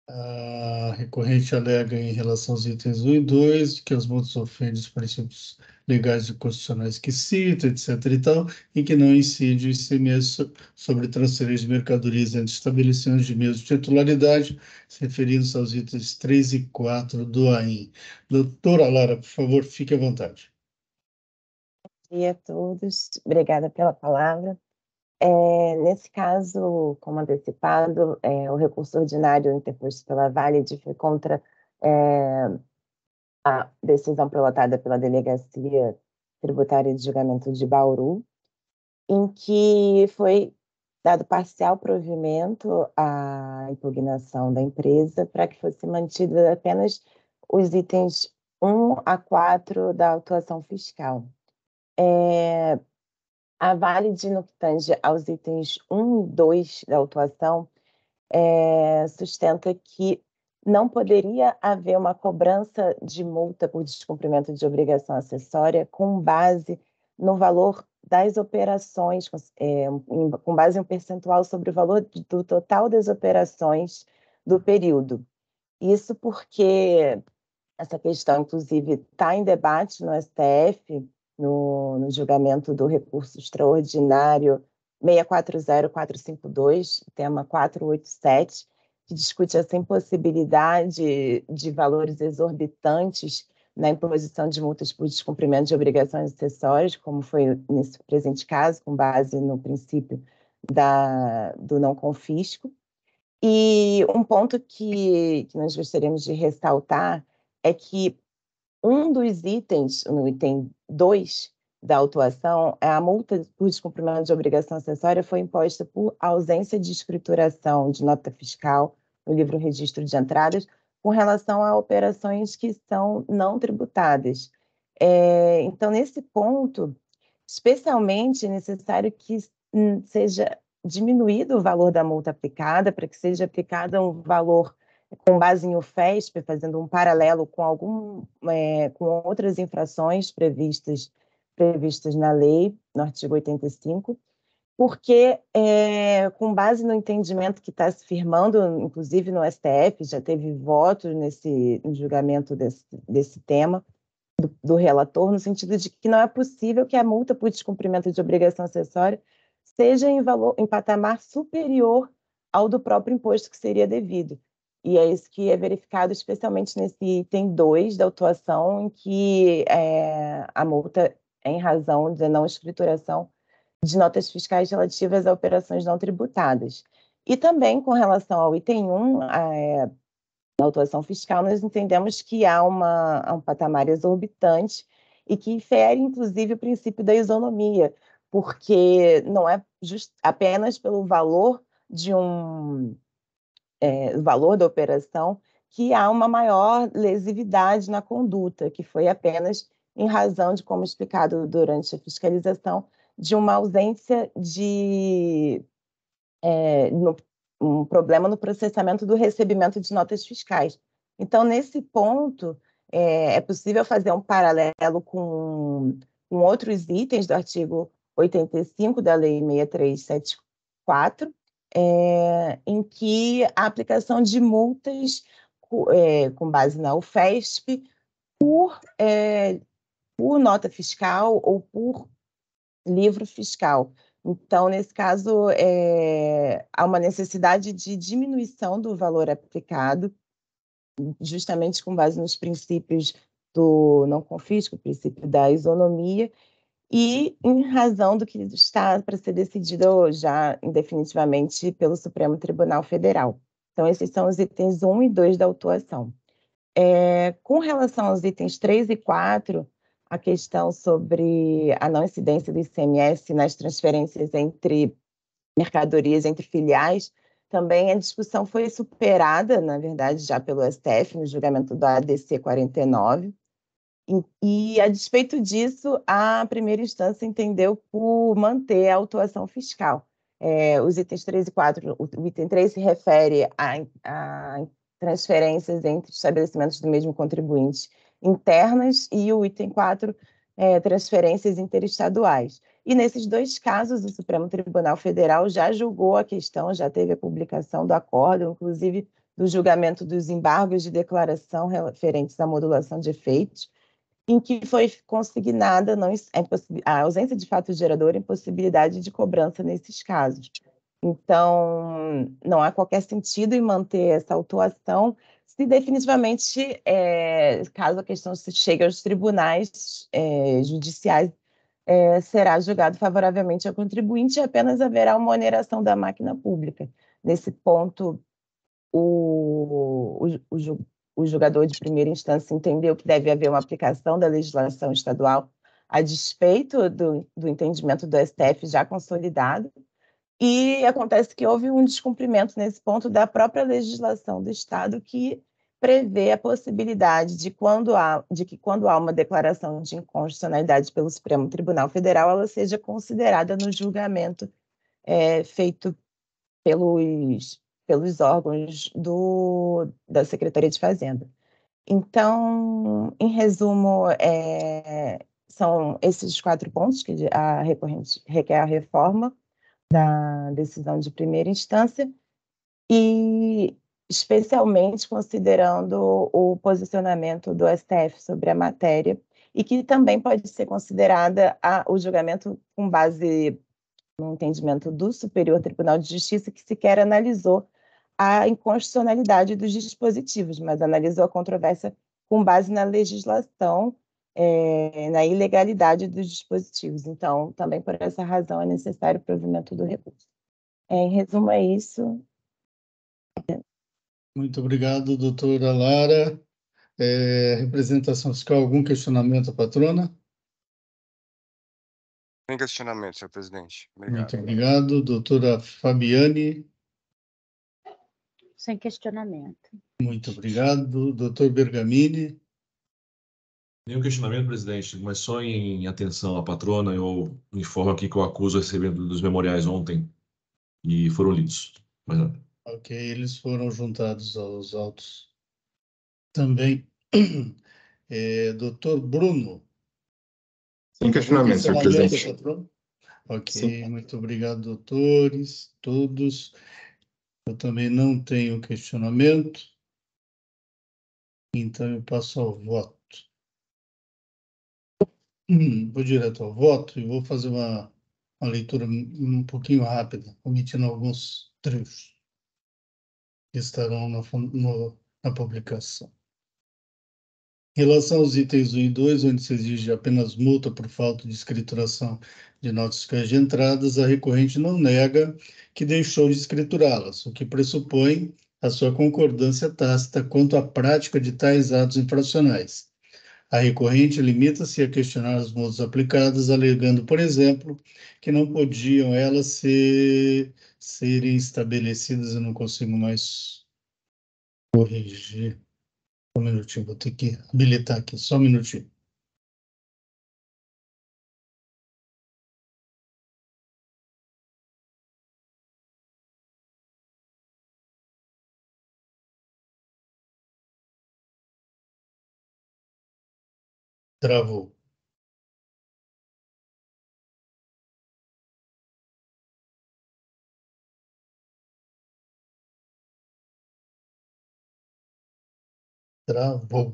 A recorrente alega em relação aos itens 1 e 2 que os multas ofendem os princípios legais e constitucionais que cita, etc. e tal, e que não incide o ICMS sobre transferência de mercadorias entre estabelecimentos de mesma titularidade, referindo-se aos itens 3 e 4 do AIM. Doutora Lara, por favor, fique à vontade. Bom dia a todos. Obrigada pela palavra. Nesse caso, como antecipado, o recurso ordinário interposto pela Valid foi contra a decisão prolatada pela Delegacia Tributária de Julgamento de Bauru, em que foi dado parcial provimento à impugnação da empresa para que fosse mantida apenas os itens 1 a 4 da autuação fiscal. A válide no que tange aos itens 1 e 2 da autuação sustenta que não poderia haver uma cobrança de multa por descumprimento de obrigação acessória com base no valor das operações, com base em um percentual sobre o valor do total das operações do período. Isso porque essa questão, inclusive, está em debate no STF, no julgamento do recurso extraordinário 640452, tema 487, que discute essa impossibilidade de valores exorbitantes na imposição de multas por descumprimento de obrigações acessórias, como foi nesse presente caso, com base no princípio do não confisco. E um ponto que nós gostaríamos de ressaltar é que um dos itens, no item 2 da autuação, a multa por descumprimento de obrigação acessória foi imposta por ausência de escrituração de nota fiscal no livro registro de entradas com relação a operações que são não tributadas. Então, nesse ponto, especialmente é necessário que seja diminuído o valor da multa aplicada, para que seja aplicado um valor com base em UFESP, fazendo um paralelo com com outras infrações previstas na lei, no artigo 85, porque, com base no entendimento que está se firmando, inclusive no STF, já teve voto no julgamento desse tema, do relator, no sentido de que não é possível que a multa por descumprimento de obrigação acessória seja em patamar superior ao do próprio imposto que seria devido. E é isso que é verificado especialmente nesse item 2 da autuação, em que a multa é em razão da não escrituração de notas fiscais relativas a operações não tributadas. E também com relação ao item 1, da autuação fiscal, nós entendemos que há um patamar exorbitante e que infere, inclusive, o princípio da isonomia, porque não é apenas pelo valor valor da operação que há uma maior lesividade na conduta, que foi apenas em razão de, como explicado durante a fiscalização, de uma ausência um problema no processamento do recebimento de notas fiscais. Então, nesse ponto, é possível fazer um paralelo com outros itens do artigo 85 da Lei 6374, em que a aplicação de multas com base na UFESP por nota fiscal ou por livro fiscal. Então, nesse caso, há uma necessidade de diminuição do valor aplicado, justamente com base nos princípios do não confisco, o princípio da isonomia, e em razão do que está para ser decidido já definitivamente pelo Supremo Tribunal Federal. Então, esses são os itens 1 e 2 da autuação. Com relação aos itens 3 e 4, a questão sobre a não incidência do ICMS nas transferências entre mercadorias, entre filiais, também a discussão foi superada, na verdade, já pelo STF, no julgamento do ADC 49, e a despeito disso, a primeira instância entendeu por manter a autuação fiscal. Os itens 3 e 4, o item 3 se refere a transferências entre estabelecimentos do mesmo contribuinte internas e o item 4, transferências interestaduais. E nesses dois casos, o Supremo Tribunal Federal já julgou a questão, já teve a publicação do acórdão, inclusive do julgamento dos embargos de declaração referentes à modulação de efeitos, em que foi consignada a ausência de fato gerador e impossibilidade de cobrança nesses casos. Então, não há qualquer sentido em manter essa autuação se definitivamente, caso a questão chegue aos tribunais judiciais, será julgado favoravelmente ao contribuinte e apenas haverá uma oneração da máquina pública. Nesse ponto, o julgador de primeira instância entendeu que deve haver uma aplicação da legislação estadual a despeito do entendimento do STF já consolidado, e acontece que houve um descumprimento nesse ponto da própria legislação do Estado, que prevê a possibilidade de que quando há uma declaração de inconstitucionalidade pelo Supremo Tribunal Federal, ela seja considerada no julgamento feito pelos órgãos da Secretaria de Fazenda. Então, em resumo, são esses 4 pontos que a recorrente requer a reforma da decisão de primeira instância, e especialmente considerando o posicionamento do STF sobre a matéria, e que também pode ser considerada o julgamento com base no entendimento do Superior Tribunal de Justiça, que sequer analisou a inconstitucionalidade dos dispositivos, mas analisou a controvérsia com base na legislação, na ilegalidade dos dispositivos. Então, também por essa razão é necessário o provimento do recurso. Em resumo, é isso. Muito obrigado, doutora Lara. Representação fiscal, algum questionamento à patrona? Sem questionamento, senhor presidente. Obrigado. Muito obrigado. Doutora Fabiane. Sem questionamento. Muito obrigado. Doutor Bergamini. Nenhum questionamento, presidente, mas só em atenção à patrona, eu informo aqui que eu acuso o recebimento dos memoriais ontem e foram lidos. Mas nada. Ok, eles foram juntados aos autos também. Doutor Bruno. Sem questionamento, senhor presidente. Patrão? Ok, Sim. muito obrigado, doutores, todos. Eu também não tenho questionamento, então eu passo ao voto. Vou direto ao voto e vou fazer uma leitura um pouquinho rápida, omitindo alguns trechos que estarão na publicação. Em relação aos itens 1 e 2, onde se exige apenas multa por falta de escrituração de notas fiscais de entradas, a recorrente não nega que deixou de escriturá-las, o que pressupõe a sua concordância tácita quanto à prática de tais atos infracionais. A recorrente limita-se a questionar as multas aplicadas, alegando, por exemplo, que não podiam elas serem estabelecidas. Eu não consigo mais corrigir. Um minutinho, vou ter que habilitar aqui, só um minutinho. Travou. Travou.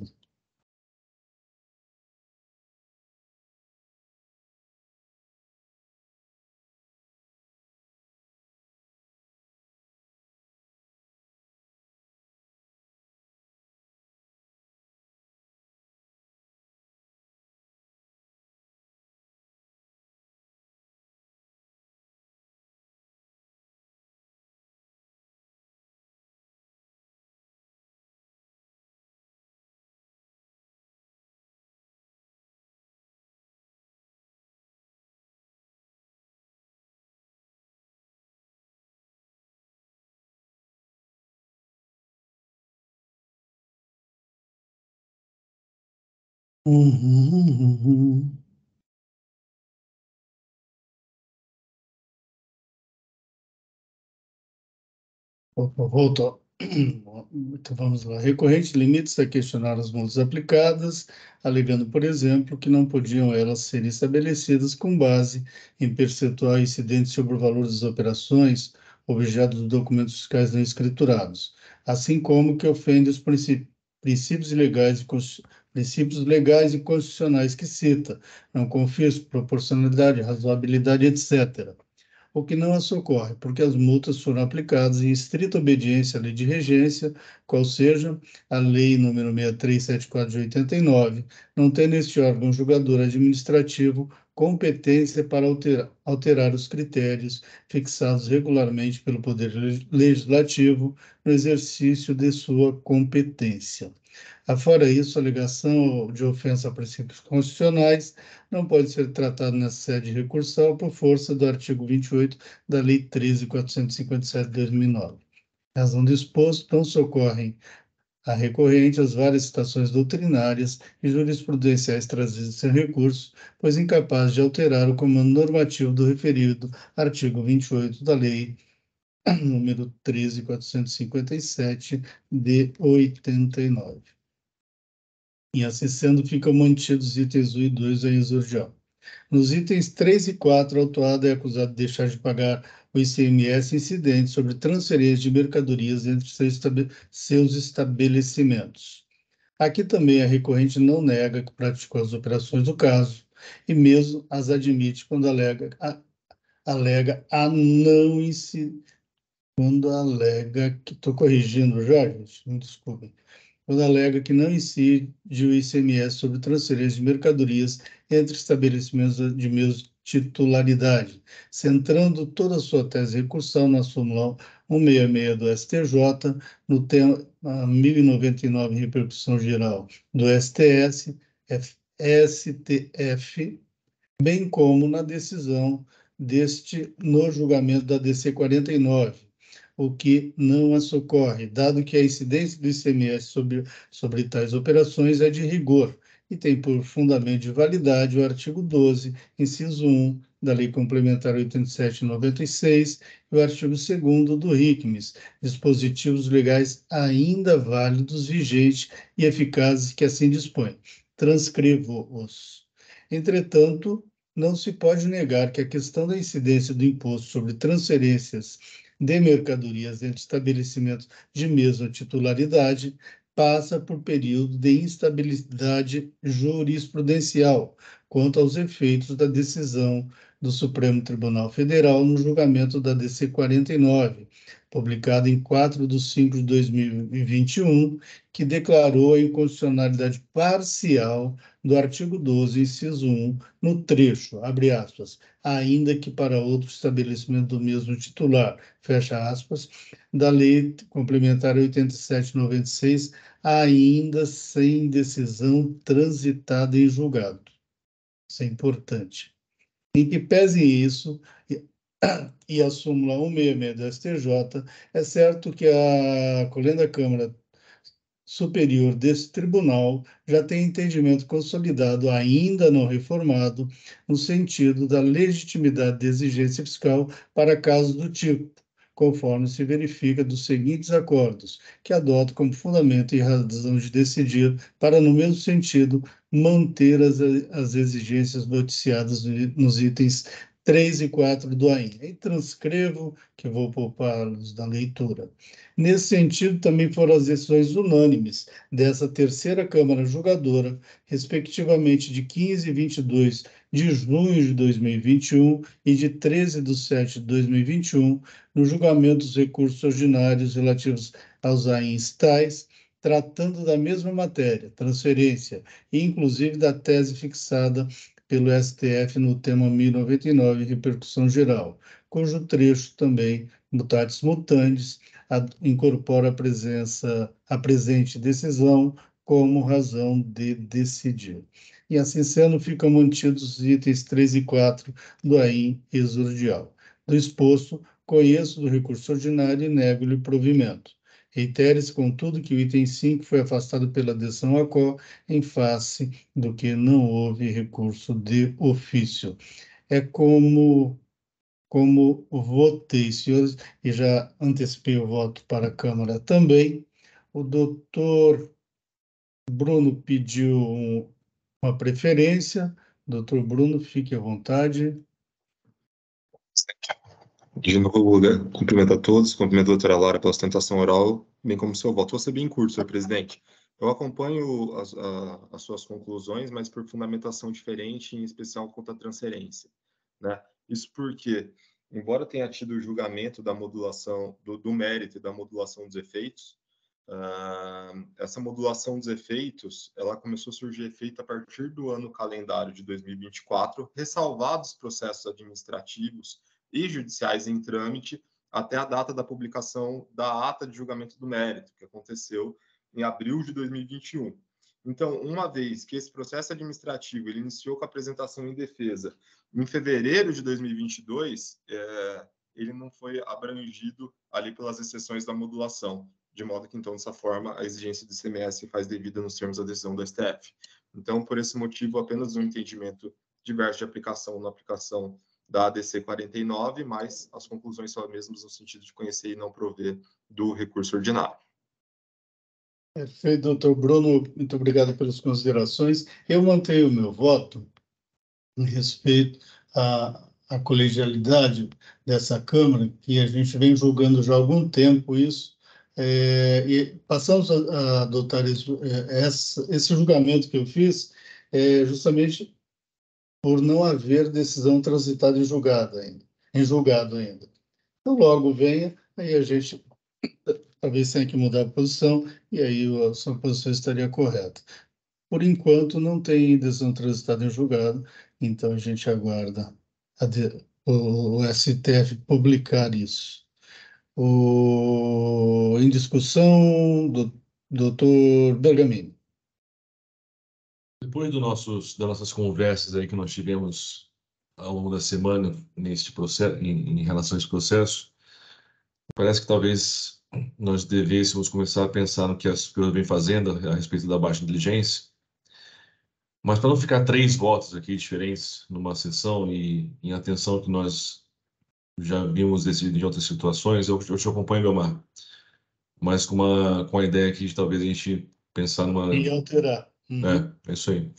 Opa, voltou. Então vamos lá. Recorrente limita-se a questionar as multas aplicadas, alegando, por exemplo, que não podiam elas serem estabelecidas com base em percentual incidente sobre o valor das operações, objeto dos documentos fiscais não escriturados, assim como que ofende os princípios legais e constitucionais que cita, não confisco, proporcionalidade, razoabilidade, etc. O que não as ocorre, porque as multas foram aplicadas em estrita obediência à lei de regência, qual seja a lei número 6374 de 89, não tendo este órgão julgador administrativo competência para alterar os critérios fixados regularmente pelo Poder Legislativo no exercício de sua competência. Afora isso, a alegação de ofensa a princípios constitucionais não pode ser tratada nessa sede recursal por força do artigo 28 da Lei 13.457 de 2009. Em razão do exposto, não socorrem a recorrente as várias citações doutrinárias e jurisprudenciais trazidas sem recurso, pois incapaz de alterar o comando normativo do referido artigo 28 da Lei número 13.457 de 89. E assim sendo, ficam mantidos itens 1 e 2 em exordial. Nos itens 3 e 4, a autuada é acusada de deixar de pagar o ICMS incidente sobre transferência de mercadorias entre seus estabelecimentos. Aqui também a recorrente não nega que praticou as operações do caso e mesmo as admite quando alega a não incidir. Quando alega que estou corrigindo, Jorge, me desculpem. Quando alega que não incide o ICMS sobre transferência de mercadorias entre estabelecimentos de mesma titularidade, centrando toda a sua tese recursal na súmula 166 do STJ, no tema 1099 em repercussão geral do STF, bem como na decisão deste no julgamento da DC 49, o que não a socorre, dado que a incidência do ICMS sobre tais operações é de rigor e tem por fundamento de validade o artigo 12, inciso 1, da Lei Complementar 87/96 e o artigo 2º do RICMES, dispositivos legais ainda válidos, vigentes e eficazes que assim dispõem. Transcrevo-os. Entretanto, não se pode negar que a questão da incidência do imposto sobre transferências de mercadorias entre estabelecimentos de mesma titularidade passa por período de instabilidade jurisprudencial quanto aos efeitos da decisão do Supremo Tribunal Federal no julgamento da DC 49, publicado em 4/5/2021, que declarou a inconstitucionalidade parcial do artigo 12, inciso 1, no trecho, abre aspas, ainda que para outro estabelecimento do mesmo titular, fecha aspas, da Lei Complementar 87/96, ainda sem decisão transitada em julgado. Isso é importante. Em que pese isso, e a súmula 166 do STJ, é certo que a colenda Câmara Superior desse tribunal já tem entendimento consolidado, ainda não reformado, no sentido da legitimidade de exigência fiscal para casos do tipo, conforme se verifica dos seguintes acordos, que adota como fundamento e razão de decidir, para, no mesmo sentido, manter as exigências noticiadas nos itens 3 e 4 do AIN. E transcrevo, que vou poupá-los da leitura. Nesse sentido, também foram as decisões unânimes dessa terceira Câmara Julgadora, respectivamente de 15 e 22 de junho de 2021 e de 13/7/2021, no julgamento dos recursos ordinários relativos aos AINs tais, tratando da mesma matéria, transferência, e inclusive da tese fixada pelo STF no tema 1099, repercussão geral, cujo trecho também, mutatis mutandis, incorpora a presente decisão como razão de decidir. E assim sendo, ficam mantidos os itens 3 e 4 do AIN exordial. Do exposto, conheço do recurso ordinário e nego-lhe provimento. Reitere-se, contudo, que o item 5 foi afastado pela decisão ACO em face do que não houve recurso de ofício. É como votei, senhores, e já antecipei o voto para a Câmara também. O doutor Bruno pediu uma preferência. Doutor Bruno, fique à vontade. De novo, cumprimento a todos, cumprimento a doutora Laura pela sustentação oral, bem como seu voto. Vou ser bem curto, senhor presidente. Eu acompanho as suas conclusões, mas por fundamentação diferente, em especial quanto à transferência, né? Isso porque, embora tenha tido o julgamento da modulação, do mérito e da modulação dos efeitos, essa modulação dos efeitos, ela começou a surgir efeito a partir do ano calendário de 2024, ressalvados processos administrativos e judiciais em trâmite até a data da publicação da ata de julgamento do mérito, que aconteceu em abril de 2021. Então, uma vez que esse processo administrativo ele iniciou com a apresentação em defesa em fevereiro de 2022, ele não foi abrangido ali pelas exceções da modulação, de modo que, então, dessa forma, a exigência do ICMS faz devida nos termos da decisão do STF. Então, por esse motivo, apenas um entendimento diverso de aplicação na aplicação da ADC 49, mas as conclusões são as mesmas no sentido de conhecer e não prover do recurso ordinário. Perfeito, doutor Bruno, muito obrigado pelas considerações. Eu mantenho o meu voto em respeito à colegialidade dessa Câmara, que a gente vem julgando já há algum tempo isso, e passamos a adotar esse julgamento que eu fiz justamente por não haver decisão transitada em julgado ainda. Então, logo venha, aí a gente talvez tenha que mudar a posição, e aí a sua posição estaria correta. Por enquanto, não tem decisão transitada em julgado, então a gente aguarda o STF publicar isso. Em discussão, doutor Bergamini. Depois das nossas conversas aí que nós tivemos ao longo da semana neste processo, em relação a esse processo, parece que talvez nós devêssemos começar a pensar no que a Superior vem fazendo a respeito da baixa diligência. Mas para não ficar 3 votos aqui diferentes numa sessão e em atenção que nós já vimos decidido em outras situações, eu te acompanho, Belmar, mas com a ideia aqui de talvez a gente pensar numa... E alterar. É isso aí.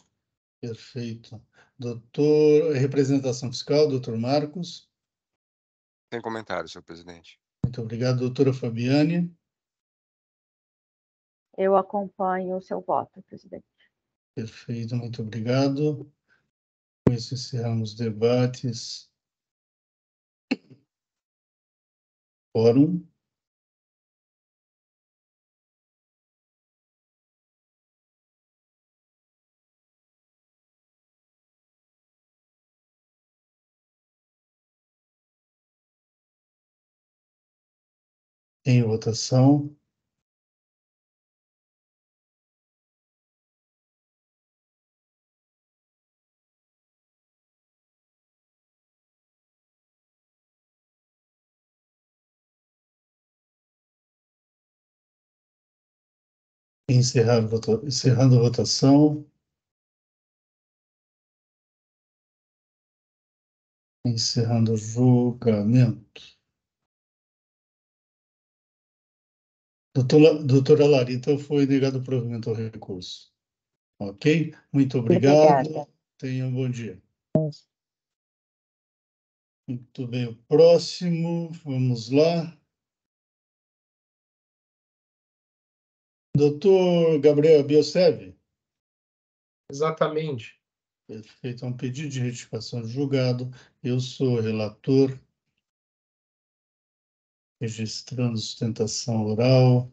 Perfeito. Representação fiscal, doutor Marcos. Sem comentário, senhor presidente. Muito obrigado, doutora Fabiane. Eu acompanho o seu voto, presidente. Perfeito, muito obrigado. Com isso, encerramos os debates. Fórum. Em votação. Encerrando a votação. Encerrando o julgamento. Doutora Larita, foi negado o provimento ao recurso. Ok? Muito obrigado. Obrigada. Tenha um bom dia. Muito bem, o próximo, vamos lá. Doutor Gabriel Bioseve. Exatamente. Perfeito, é um pedido de retificação de julgado. Eu sou relator, registrando sustentação oral.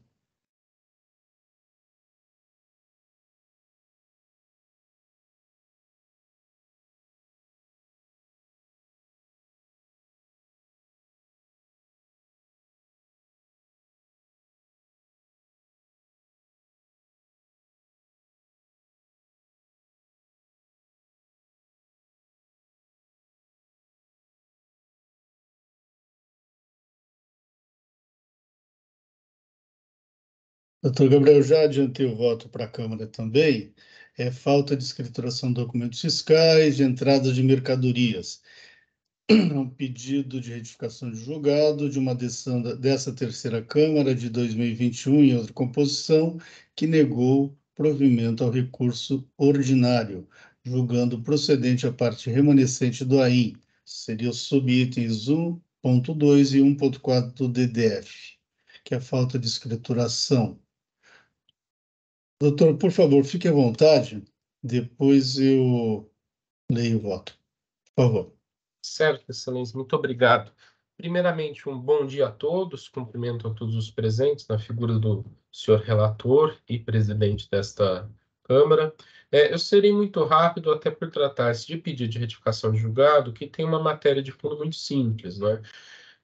Doutor Gabriel, já adiantei o voto para a Câmara também. É falta de escrituração de documentos fiscais, de entrada de mercadorias. É um pedido de retificação de julgado de uma decisão dessa terceira Câmara de 2021 em outra composição, que negou provimento ao recurso ordinário, julgando procedente a parte remanescente do AIM. Seria os subitens 1.2 e 1.4 do DDF, que é a falta de escrituração. Doutor, por favor, fique à vontade, depois eu leio o voto. Por favor. Certo, excelência, muito obrigado. Primeiramente, um bom dia a todos, cumprimento a todos os presentes na figura do senhor relator e presidente desta Câmara. Eu serei muito rápido, até por tratar-se de pedido de retificação de julgado, que tem uma matéria de fundo muito simples, não é?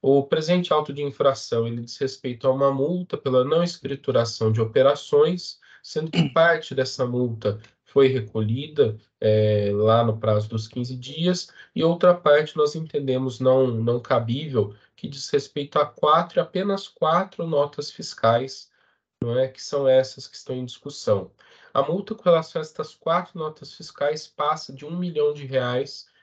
O presente auto de infração, ele diz respeito a uma multa pela não escrituração de operações, sendo que parte dessa multa foi recolhida lá no prazo dos 15 dias, e outra parte nós entendemos não cabível, que diz respeito a apenas quatro notas fiscais, não é, que são essas que estão em discussão. A multa com relação a estas quatro notas fiscais passa de R$ 1 milhão,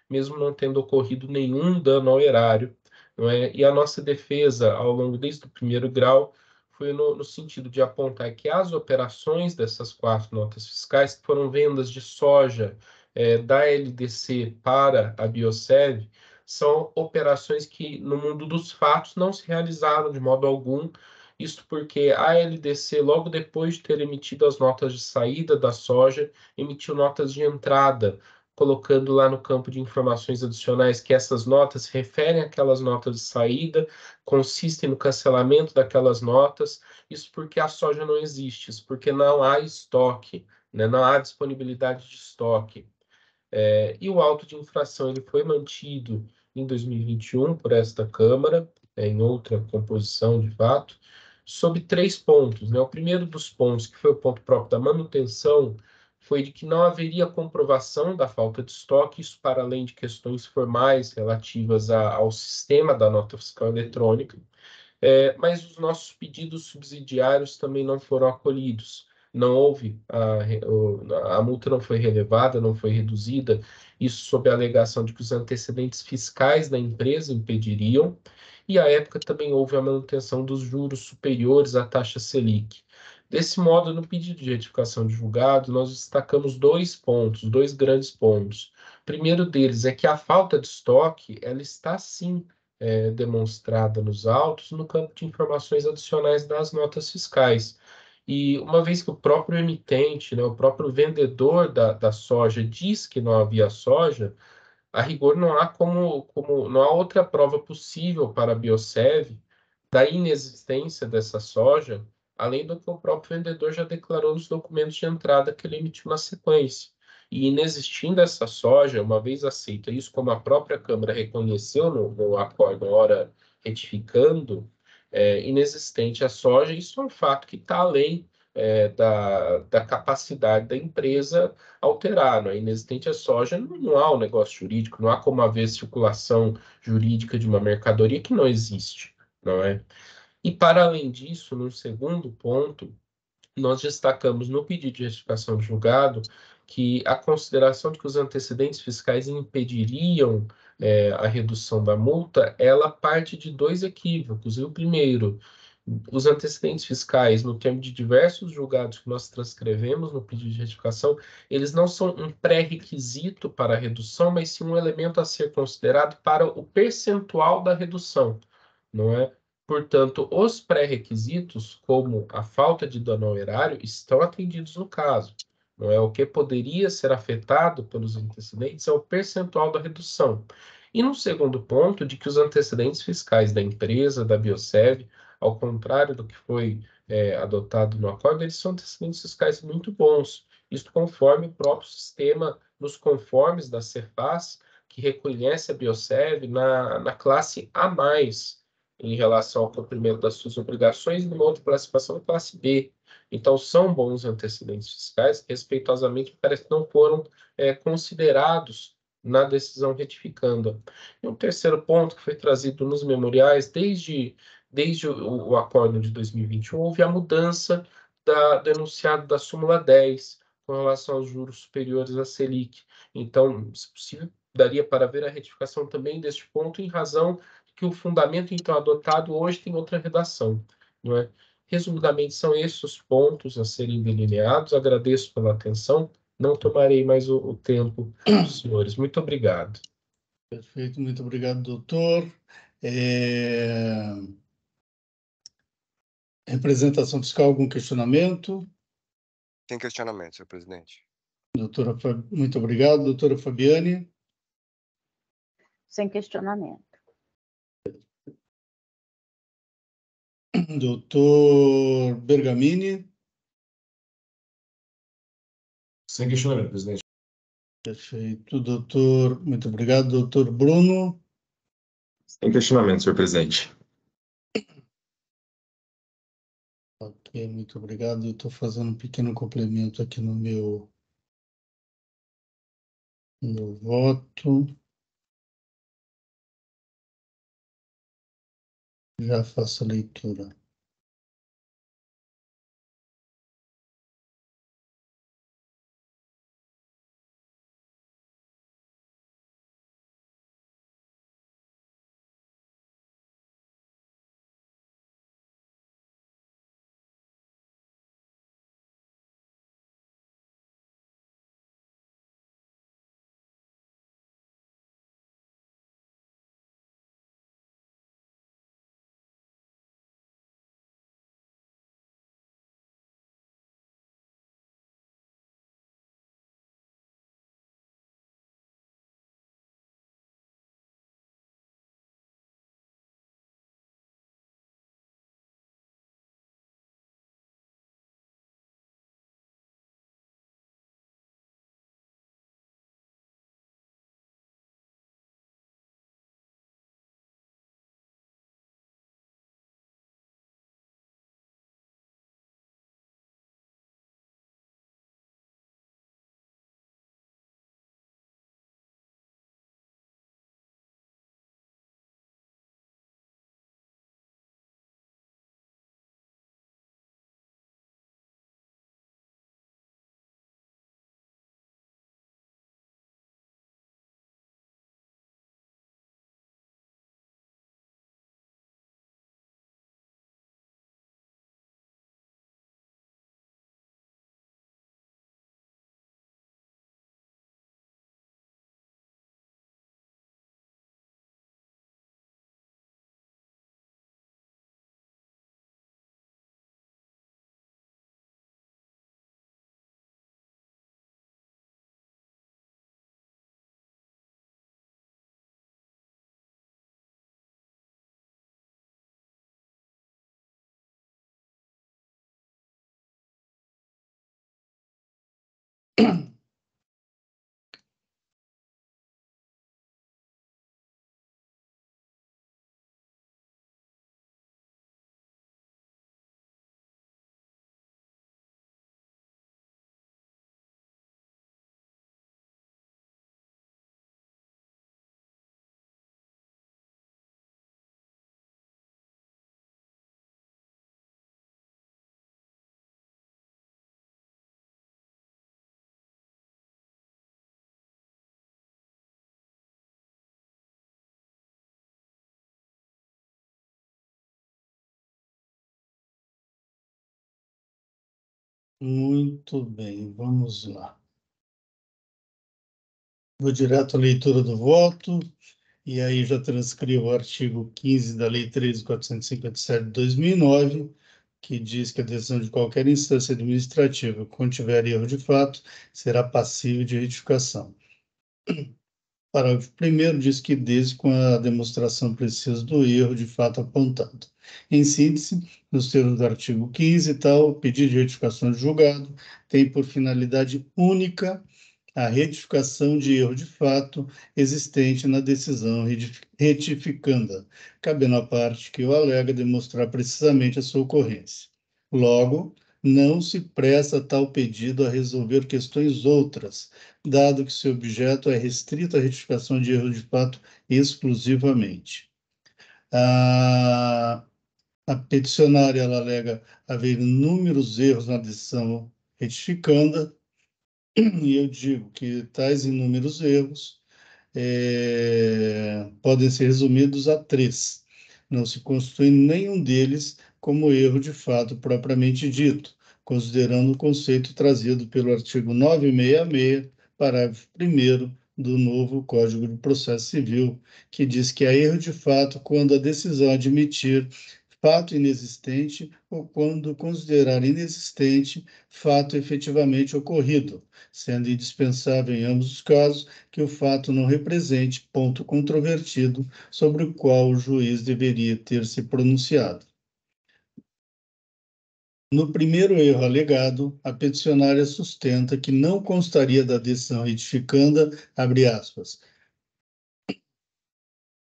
mesmo não tendo ocorrido nenhum dano ao erário, não é? E a nossa defesa, ao longo desde o primeiro grau, foi no sentido de apontar que as operações dessas quatro notas fiscais, que foram vendas de soja da LDC para a Biosev, são operações que, no mundo dos fatos, não se realizaram de modo algum. Isto porque a LDC, logo depois de ter emitido as notas de saída da soja, emitiu notas de entrada, colocando lá no campo de informações adicionais que essas notas se referem àquelas notas de saída, consistem no cancelamento daquelas notas. Isso porque a soja não existe, isso porque não há estoque, né? Não há disponibilidade de estoque. E o auto de infração ele foi mantido em 2021 por esta Câmara, em outra composição de fato, sob 3 pontos, né? O primeiro dos pontos, que foi o ponto próprio da manutenção, foi de que não haveria comprovação da falta de estoque, isso para além de questões formais relativas ao sistema da nota fiscal eletrônica, mas os nossos pedidos subsidiários também não foram acolhidos. Não houve, a multa não foi relevada, não foi reduzida, isso sob a alegação de que os antecedentes fiscais da empresa impediriam, e à época também houve a manutenção dos juros superiores à taxa Selic. Desse modo, no pedido de retificação de julgado, nós destacamos 2 pontos, 2 grandes pontos. O primeiro deles é que a falta de estoque, ela está sim demonstrada nos autos no campo de informações adicionais das notas fiscais. E uma vez que o próprio emitente, né, o próprio vendedor da soja diz que não havia soja, a rigor não há não há outra prova possível para a Biosev da inexistência dessa soja, além do que o próprio vendedor já declarou nos documentos de entrada que ele emitiu na sequência. E inexistindo essa soja, uma vez aceita isso, como a própria Câmara reconheceu no acordo, hora retificando, inexistente a soja, isso é um fato que está além da capacidade da empresa alterar. Não é? Inexistente a soja, não há um negócio jurídico, não há como haver circulação jurídica de uma mercadoria que não existe, não é? E, para além disso, no segundo ponto, nós destacamos no pedido de retificação de julgado que a consideração de que os antecedentes fiscais impediriam a redução da multa, ela parte de 2 equívocos. E o primeiro, os antecedentes fiscais, no termo de diversos julgados que nós transcrevemos no pedido de retificação, eles não são um pré-requisito para a redução, mas sim um elemento a ser considerado para o percentual da redução, não é? Portanto, os pré-requisitos, como a falta de dano ao erário, estão atendidos no caso. Não é? O que poderia ser afetado pelos antecedentes é o percentual da redução. E no segundo ponto, de que os antecedentes fiscais da empresa, da Biosev, ao contrário do que foi adotado no acordo, eles são antecedentes fiscais muito bons. Isso conforme o próprio sistema nos conformes da Cefaz, que reconhece a Biosev na classe A+, em relação ao cumprimento das suas obrigações, e numa outra classificação, a classe B. Então, são bons antecedentes fiscais, respeitosamente, parece que não foram considerados na decisão retificando. E um terceiro ponto que foi trazido nos memoriais, desde o acordo de 2021, houve a mudança do enunciado da súmula 10, com relação aos juros superiores à Selic. Então, se possível, daria para ver a retificação também deste ponto, em razão que o fundamento, então, adotado hoje tem outra redação, não é? Resumidamente, são esses os pontos a serem delineados. Agradeço pela atenção. Não tomarei mais o tempo dos senhores. Muito obrigado. Perfeito, muito obrigado, doutor. Representação fiscal, algum questionamento? Sem questionamento, senhor presidente. Doutora, muito obrigado. Doutora Fabiane? Sem questionamento. Doutor Bergamini. Sem questionamento, presidente. Perfeito, doutor. Muito obrigado, doutor Bruno. Sem questionamento, senhor presidente. Ok, muito obrigado. Eu estou fazendo um pequeno complemento aqui no meu voto. Já faço a leitura. Muito bem, vamos lá. Vou direto à leitura do voto, e aí já transcrevo o artigo 15 da Lei 13.457 de 2009, que diz que a decisão de qualquer instância administrativa que contiver erro de fato será passível de retificação. Parágrafo 1º diz que desde com a demonstração precisa do erro de fato apontado. Em síntese, nos termos do artigo 15 tal, o pedido de retificação de julgado tem por finalidade única a retificação de erro de fato existente na decisão retificanda, cabendo à parte que o alega demonstrar precisamente a sua ocorrência. Logo, não se presta tal pedido a resolver questões outras, dado que seu objeto é restrito à retificação de erro de fato exclusivamente. A peticionária ela alega haver inúmeros erros na decisão retificanda, e eu digo que tais inúmeros erros podem ser resumidos a 3. Não se constitui nenhum deles como erro de fato propriamente dito, considerando o conceito trazido pelo artigo 966, parágrafo 1º do novo Código de Processo Civil, que diz que é erro de fato quando a decisão admitir fato inexistente ou quando considerar inexistente fato efetivamente ocorrido, sendo indispensável em ambos os casos que o fato não represente ponto controvertido sobre o qual o juiz deveria ter se pronunciado. No primeiro erro alegado, a peticionária sustenta que não constaria da decisão retificanda, abre aspas.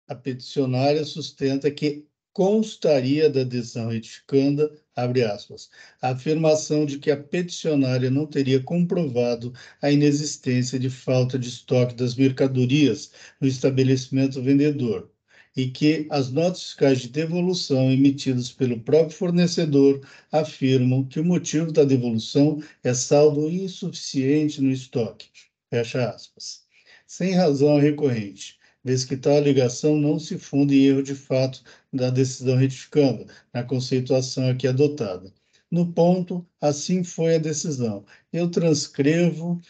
A peticionária sustenta que constaria da decisão retificanda, abre aspas, a afirmação de que a peticionária não teria comprovado a inexistência de falta de estoque das mercadorias no estabelecimento vendedor e que as notas fiscais de devolução emitidas pelo próprio fornecedor afirmam que o motivo da devolução é saldo insuficiente no estoque, fecha aspas. Sem razão recorrente, vez que tal alegação não se funde em erro de fato da decisão retificanda, na conceituação aqui adotada. No ponto, assim foi a decisão. Eu transcrevo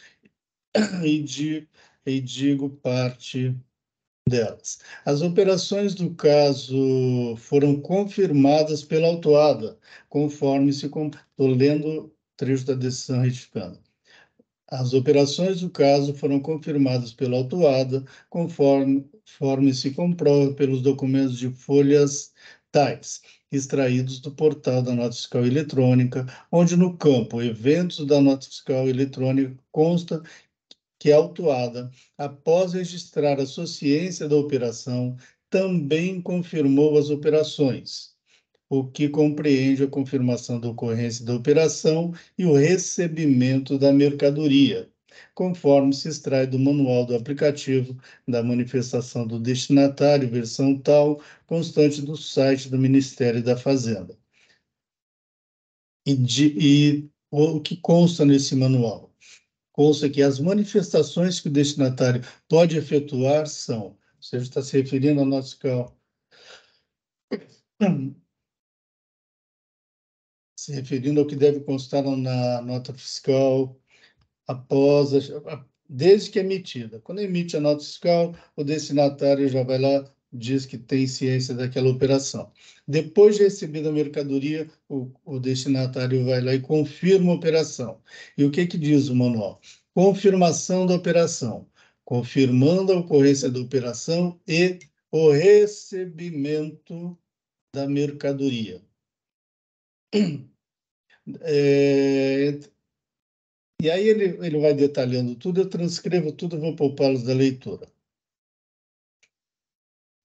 e digo parte delas. As operações do caso foram confirmadas pela autuada, conforme se... Estou lendo o trecho da decisão retificanda. As operações do caso foram confirmadas pela autuada, conforme se comprova pelos documentos de folhas tais, extraídos do portal da Nota Fiscal Eletrônica, onde no campo Eventos da Nota Fiscal Eletrônica consta que a autuada, após registrar a sua ciência da operação, também confirmou as operações, o que compreende a confirmação da ocorrência da operação e o recebimento da mercadoria, conforme se extrai do manual do aplicativo da manifestação do destinatário, versão tal, constante do site do Ministério da Fazenda. E o que consta nesse manual? Consta que as manifestações que o destinatário pode efetuar são, ou seja, está se referindo ao nosso fiscal, se referindo ao que deve constar na nota fiscal desde que é emitida. Quando emite a nota fiscal, o destinatário já vai lá, diz que tem ciência daquela operação. Depois de recebida a mercadoria, o destinatário vai lá e confirma a operação. E o que diz o manual? Confirmação da operação, confirmando a ocorrência da operação e o recebimento da mercadoria. E aí ele vai detalhando tudo, eu transcrevo tudo, vou poupá-los da leitura.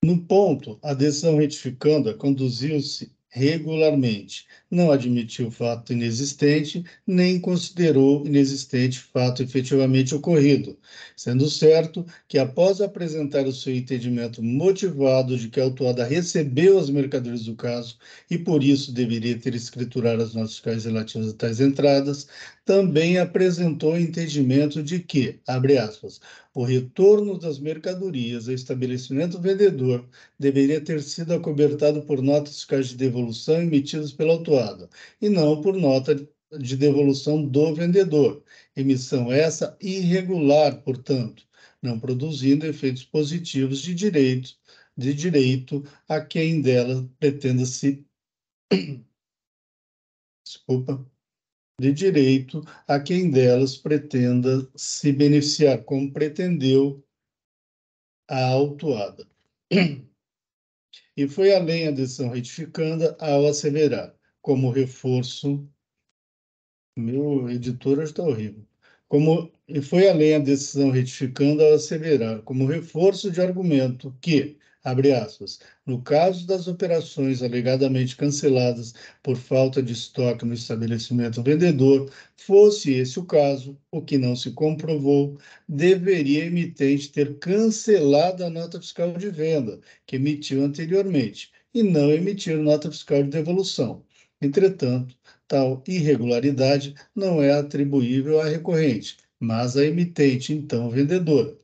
No ponto, a decisão retificanda conduziu-se regularmente, não admitiu fato inexistente, nem considerou inexistente fato efetivamente ocorrido, sendo certo que, após apresentar o seu entendimento motivado de que a autuada recebeu as mercadorias do caso e, por isso, deveria ter escriturado as notas fiscais relativas a tais entradas, também apresentou o entendimento de que, abre aspas, o retorno das mercadorias ao estabelecimento vendedor deveria ter sido acobertado por notas fiscais de devolução emitidas pela autuada, e não por nota de devolução do vendedor. Emissão essa irregular, portanto, não produzindo efeitos positivos de direito a quem dela pretenda se... Desculpa. De direito a quem delas pretenda se beneficiar, como pretendeu a autuada. E foi além a decisão retificanda ao asseverar, como reforço... Meu editor está horrível. E foi além a decisão retificando ao asseverar, como reforço de argumento, que, abre aspas, no caso das operações alegadamente canceladas por falta de estoque no estabelecimento vendedor, fosse esse o caso, o que não se comprovou, deveria a emitente ter cancelado a nota fiscal de venda, que emitiu anteriormente, e não emitir nota fiscal de devolução. Entretanto, tal irregularidade não é atribuível à recorrente, mas à emitente, então vendedora.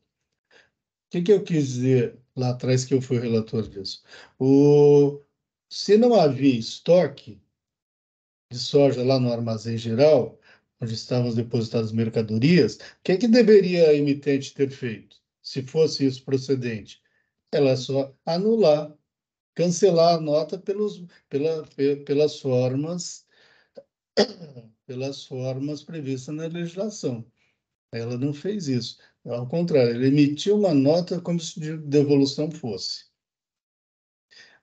O que eu quis dizer lá atrás, que eu fui o relator disso? Se não havia estoque de soja lá no armazém geral, onde estavam depositadas mercadorias, o que deveria a emitente ter feito, se fosse isso procedente? Ela só anular, cancelar a nota pelas formas previstas na legislação. Ela não fez isso. Ao contrário, ela emitiu uma nota como se de devolução fosse.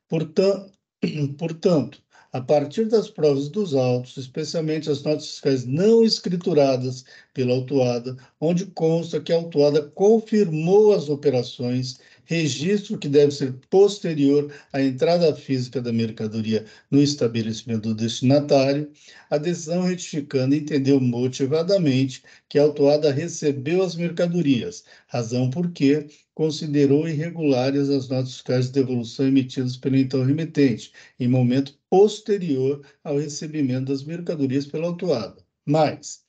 Portanto, a partir das provas dos autos, especialmente as notas fiscais não escrituradas pela autuada, onde consta que a autuada confirmou as operações, registro que deve ser posterior à entrada física da mercadoria no estabelecimento do destinatário, a decisão retificando entendeu motivadamente que a autuada recebeu as mercadorias, razão por que considerou irregulares as notas fiscais de devolução emitidas pelo então remetente, em momento posterior ao recebimento das mercadorias pela autuada. Mas,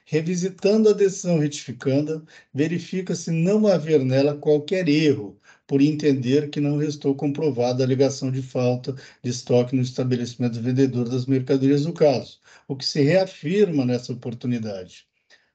revisitando a decisão retificanda, verifica-se não haver nela qualquer erro, por entender que não restou comprovada a alegação de falta de estoque no estabelecimento do vendedor das mercadorias do caso, o que se reafirma nessa oportunidade.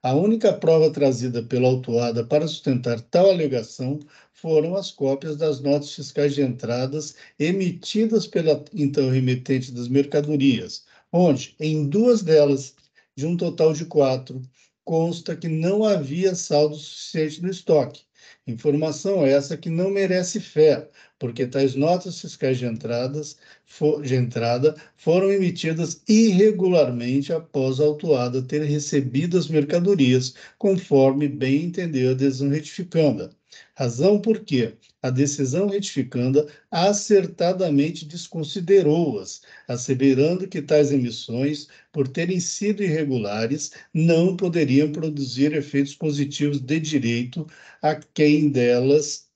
A única prova trazida pela autuada para sustentar tal alegação foram as cópias das notas fiscais de entradas emitidas pela então remetente das mercadorias, onde, em 2 delas, de um total de 4, consta que não havia saldo suficiente no estoque. Informação essa que não merece fé, porque tais notas fiscais de entrada foram emitidas irregularmente após a autuada ter recebido as mercadorias, conforme bem entendeu a decisão retificanda. Razão por que a decisão retificanda acertadamente desconsiderou-as, asseverando que tais emissões, por terem sido irregulares, não poderiam produzir efeitos positivos de direito a quem delas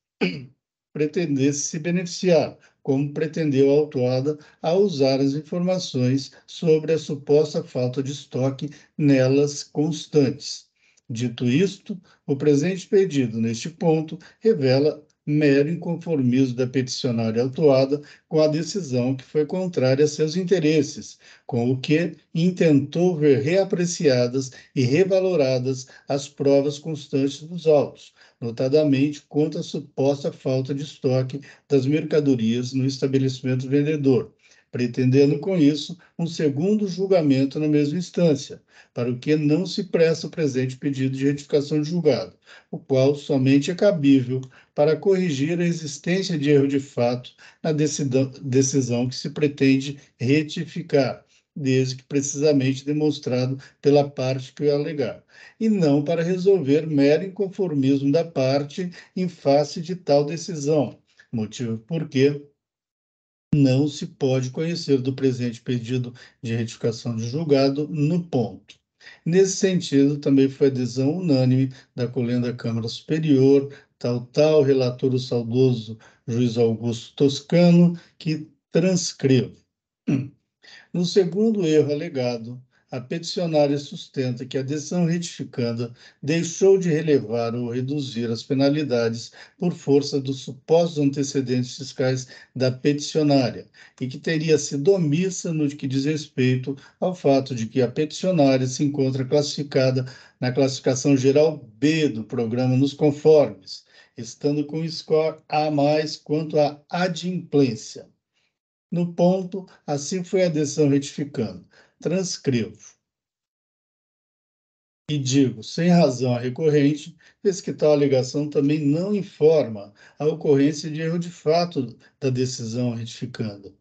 pretendesse se beneficiar, como pretendeu a autuada ao usar as informações sobre a suposta falta de estoque nelas constantes. Dito isto, o presente pedido, neste ponto, revela mero inconformismo da peticionária autuada com a decisão que foi contrária a seus interesses, com o que intentou ver reapreciadas e revaloradas as provas constantes dos autos, notadamente quanto à suposta falta de estoque das mercadorias no estabelecimento vendedor, pretendendo com isso um segundo julgamento na mesma instância, para o que não se presta o presente pedido de retificação de julgado, o qual somente é cabível para corrigir a existência de erro de fato na decisão que se pretende retificar, desde que precisamente demonstrado pela parte que o alegar, e não para resolver mero inconformismo da parte em face de tal decisão, motivo por que não se pode conhecer do presente pedido de retificação de julgado no ponto. Nesse sentido, também foi adesão unânime da colenda da Câmara Superior, relator o saudoso juiz Augusto Toscano, que transcreve. No segundo erro alegado, a peticionária sustenta que a decisão retificanda deixou de relevar ou reduzir as penalidades por força dos supostos antecedentes fiscais da peticionária e que teria sido omissa no que diz respeito ao fato de que a peticionária se encontra classificada na classificação geral B do programa nos conformes, estando com score A+ quanto à adimplência. No ponto, assim foi a decisão retificando. Transcrevo. E digo, sem razão a recorrente, vez que tal alegação também não informa a ocorrência de erro de fato da decisão retificando,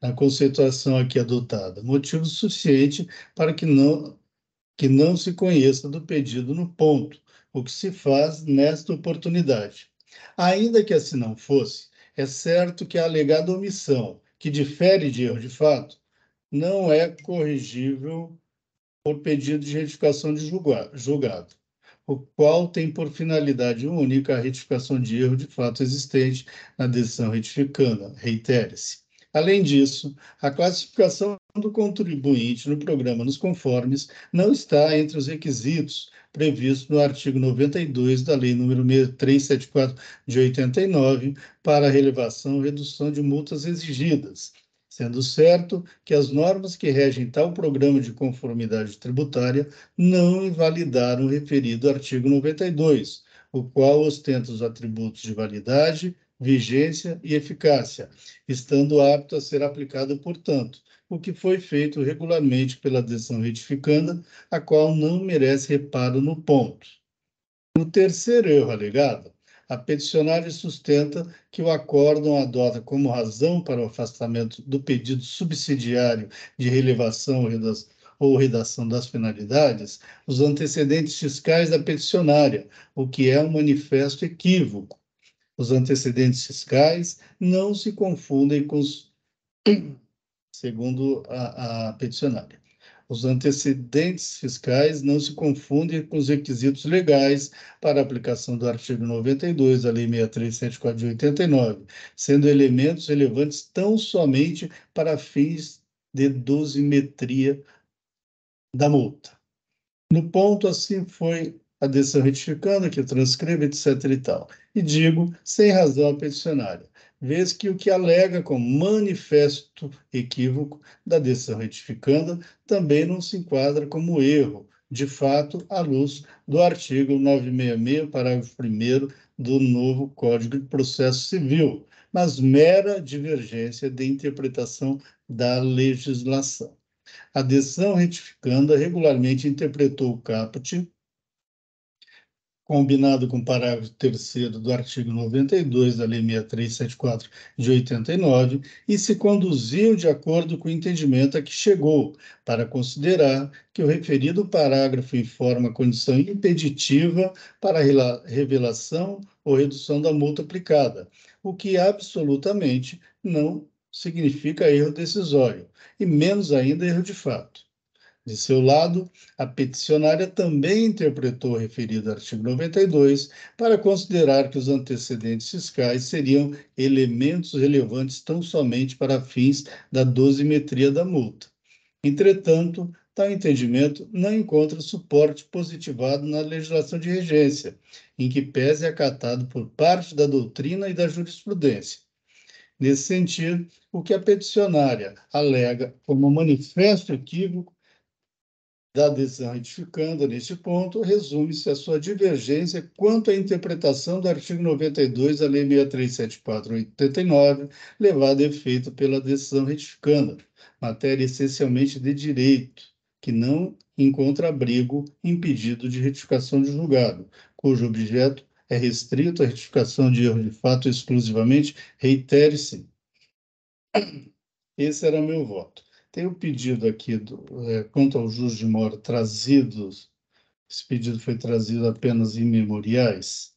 na conceituação aqui adotada, motivo suficiente para que não se conheça do pedido no ponto, o que se faz nesta oportunidade. Ainda que assim não fosse, é certo que a alegada omissão, que difere de erro de fato, não é corrigível por pedido de retificação de julgado, o qual tem por finalidade única a retificação de erro de fato existente na decisão retificanda, reitere-se. Além disso, a classificação do contribuinte no programa nos conformes não está entre os requisitos previstos no artigo 92 da Lei nº 374 de 89 para a relevação e redução de multas exigidas, sendo certo que as normas que regem tal programa de conformidade tributária não invalidaram o referido artigo 92, o qual ostenta os atributos de validade, vigência e eficácia, estando apto a ser aplicado, portanto, o que foi feito regularmente pela decisão retificanda, a qual não merece reparo no ponto. No terceiro erro alegado, A peticionária sustenta que o acórdão adota como razão para o afastamento do pedido subsidiário de relevação ou redação das finalidades os antecedentes fiscais da peticionária, o que é um manifesto equívoco. Os antecedentes fiscais não se confundem com os, segundo a peticionária. Os antecedentes fiscais não se confundem com os requisitos legais para a aplicação do artigo 92 da Lei 6374 de 89, sendo elementos relevantes tão somente para fins de dosimetria da multa. No ponto, assim foi a decisão retificando, que transcreve, etc. e tal. E digo, sem razão a peticionária, vez que o que alega como manifesto equívoco da decisão retificando também não se enquadra como erro, de fato, à luz do artigo 966, parágrafo 1º do novo Código de Processo Civil, mas mera divergência de interpretação da legislação. A decisão retificanda regularmente interpretou o caput, combinado com o parágrafo 3º do artigo 92 da Lei 6374 de 89, e se conduziu de acordo com o entendimento a que chegou, para considerar que o referido parágrafo informa condição impeditiva para a revelação ou redução da multa aplicada, o que absolutamente não significa erro decisório, e menos ainda erro de fato. De seu lado, a peticionária também interpretou o referido artigo 92 para considerar que os antecedentes fiscais seriam elementos relevantes tão somente para fins da dosimetria da multa. Entretanto, tal entendimento não encontra suporte positivado na legislação de regência, em que pese acatado por parte da doutrina e da jurisprudência. Nesse sentido, o que a peticionária alega como manifesto equívoco da decisão retificanda, neste ponto, resume-se a sua divergência quanto à interpretação do artigo 92 da Lei 6374/89, levada a efeito pela decisão retificanda, matéria essencialmente de direito, que não encontra abrigo em pedido de retificação de julgado, cujo objeto é restrito à retificação de erro de fato exclusivamente, reitere-se. Esse era meu voto. Tem um pedido aqui quanto ao juros de mora trazidos. Esse pedido foi trazido apenas em memoriais.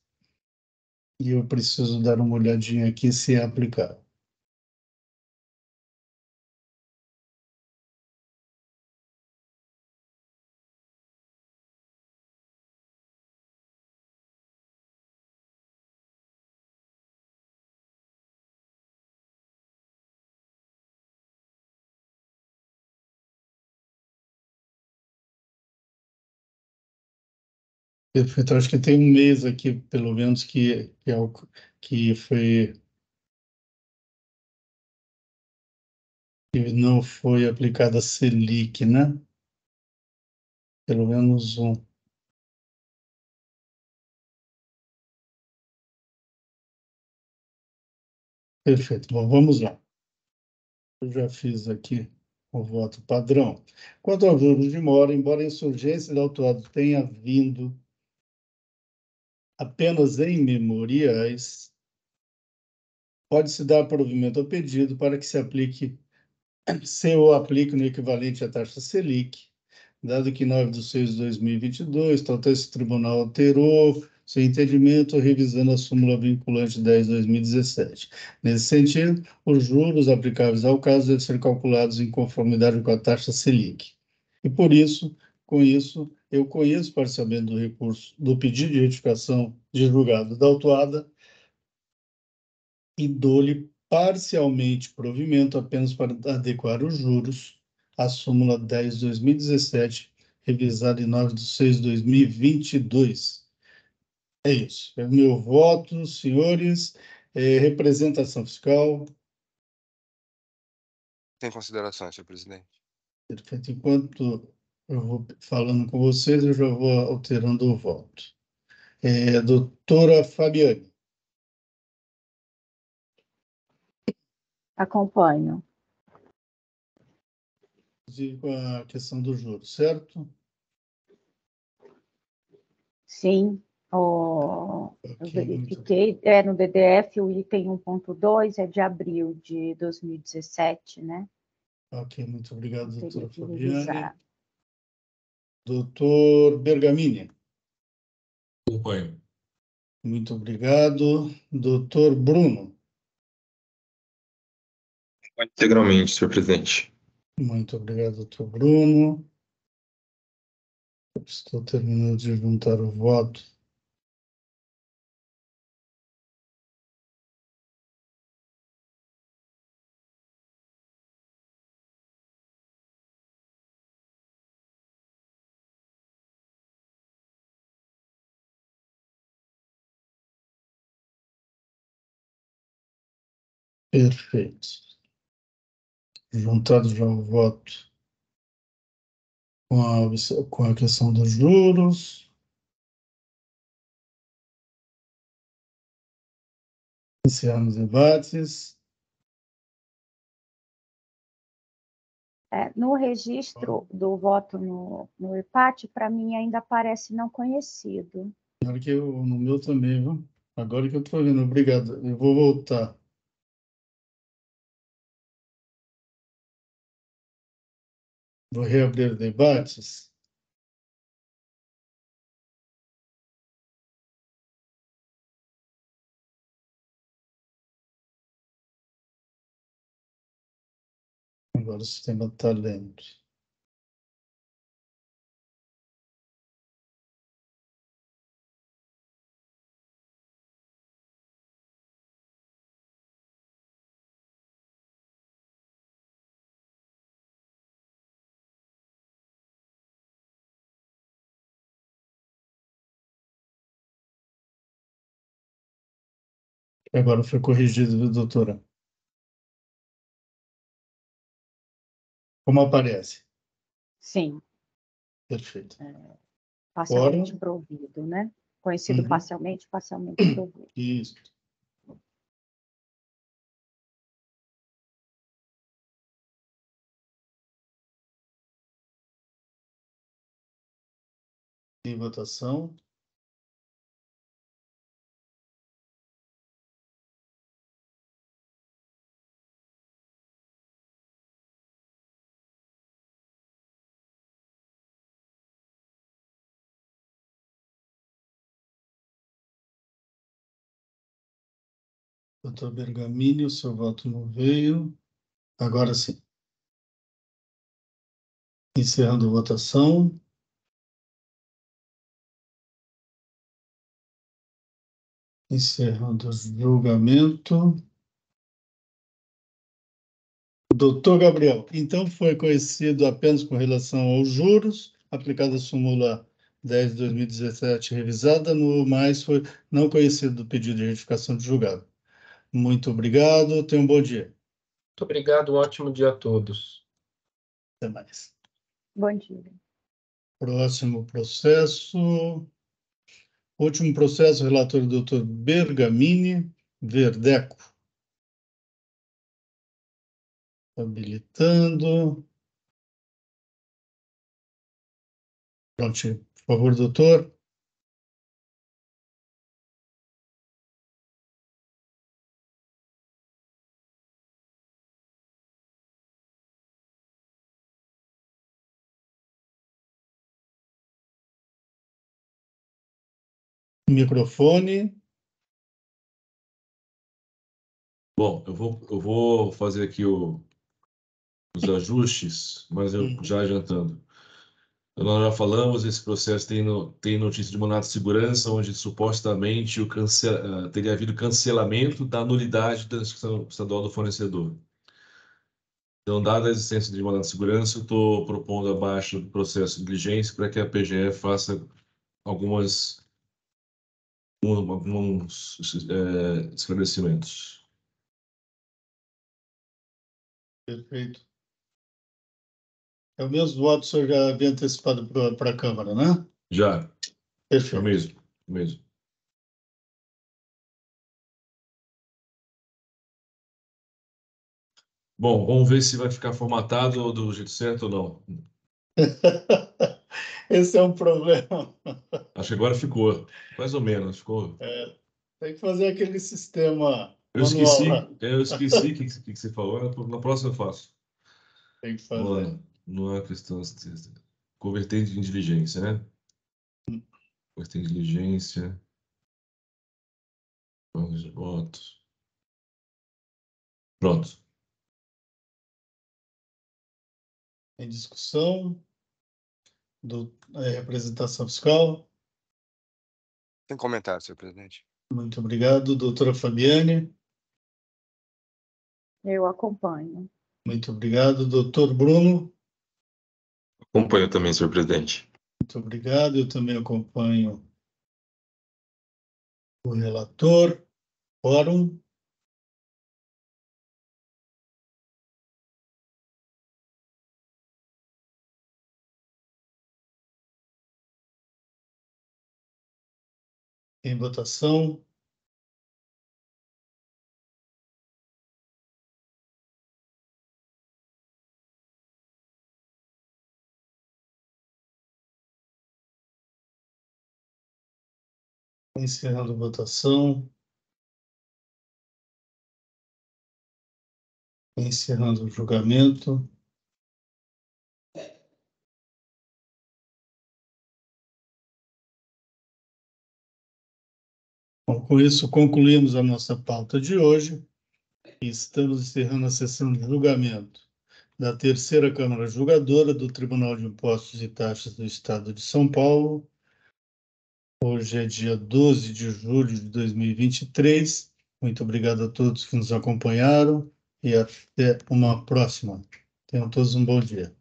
E eu preciso dar uma olhadinha aqui se é aplicável. Perfeito. Acho que tem um mês aqui, pelo menos, que não foi aplicada a Selic, né? Pelo menos um. Perfeito. Bom, vamos lá. Eu já fiz aqui o voto padrão. Quanto aos juros de mora, embora a insurgência da autuado tenha vindo apenas em memoriais, pode-se dar provimento ao pedido para que se aplique no equivalente à taxa Selic, dado que em 9/6/2022, esse tribunal alterou seu entendimento revisando a súmula vinculante 10/2017. Nesse sentido, os juros aplicáveis ao caso devem ser calculados em conformidade com a taxa Selic. E por isso, com isso, eu conheço parcialmente do recurso do pedido de retificação de julgado da autuada e dou-lhe parcialmente provimento apenas para adequar os juros à súmula 10/2017, revisada em 9/6/2022. É isso. É o meu voto, senhores. Representação fiscal. Sem considerações, senhor presidente. Perfeito. Enquanto eu vou falando com vocês, eu já vou alterando o voto. Doutora Fabiane. Acompanho. Inclusive com a questão do juro, certo? Sim. Eu Ok, muito verifiquei, no DDF o item 1.2 é de abril de 2017, né? Ok, muito obrigado, Teria doutora que Fabiane. revisar. Doutor Bergamini, Acompanho. muito obrigado. Doutor Bruno, Integralmente, senhor presidente. muito obrigado, doutor Bruno. Estou terminando de juntar o voto. Perfeito. Juntado já o voto com a questão dos juros. Encerramos os debates. No registro do voto no empate, para mim ainda aparece não conhecido. Agora que no meu também, viu? Agora que eu estou vendo, obrigado. Eu vou voltar. Vou reabrir debates. Agora o sistema está lento. Agora foi corrigido, viu, doutora? Como aparece? Sim, Perfeito. parcialmente Fora. provido, né? Conhecido Uhum. parcialmente provido. Isso. Em votação. Doutor Bergamini, o seu voto não veio. Agora sim. Encerrando a votação. Encerrando o julgamento. Doutor Gabriel, então foi conhecido apenas com relação aos juros, aplicada a súmula 10 de 2017 revisada, no mais foi não conhecido do pedido de retificação de julgado. Muito obrigado, tenha um bom dia. Muito obrigado, um ótimo dia a todos. Até mais. Bom dia. Próximo processo. Último processo, relator doutor Bergamini, Verdeco. Habilitando. Pronto, por favor, doutor. Microfone. Bom, eu vou fazer aqui os ajustes, mas eu já adiantando. Nós já falamos, esse processo tem notícia de mandado de segurança, onde supostamente teria havido cancelamento da nulidade da inscrição estadual do fornecedor. Então, dada a existência de mandado de segurança, eu estou propondo a baixa do processo de diligência para que a PGE faça alguns esclarecimentos. Perfeito. É o mesmo voto, o senhor já havia antecipado para a Câmara, né? Já, é Perfeito. o mesmo. Bom, vamos ver se vai ficar formatado do jeito certo ou não. Esse é um problema. Acho que agora ficou, mais ou menos, ficou. Tem que fazer aquele sistema Eu manual esqueci, lá. eu esqueci o que você falou. Na próxima eu faço. Tem que fazer. Não é questão converter em diligência, né? Converter em diligência. Vamos de votos. Pronto. Em discussão representação fiscal. Sem comentário, senhor presidente. Muito obrigado. Doutora Fabiane. Eu acompanho. Muito obrigado. Doutor Bruno. Acompanho também, senhor presidente. Muito obrigado. Eu também acompanho o relator. Quórum. Em votação. Encerrando a votação. Encerrando o julgamento. Bom, com isso, concluímos a nossa pauta de hoje e estamos encerrando a sessão de julgamento da Terceira Câmara Julgadora do Tribunal de Impostos e Taxas do Estado de São Paulo. Hoje é dia 12 de julho de 2023. Muito obrigado a todos que nos acompanharam e até uma próxima. Tenham todos um bom dia.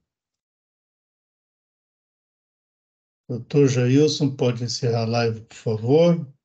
Doutor Jailson, pode encerrar a live, por favor.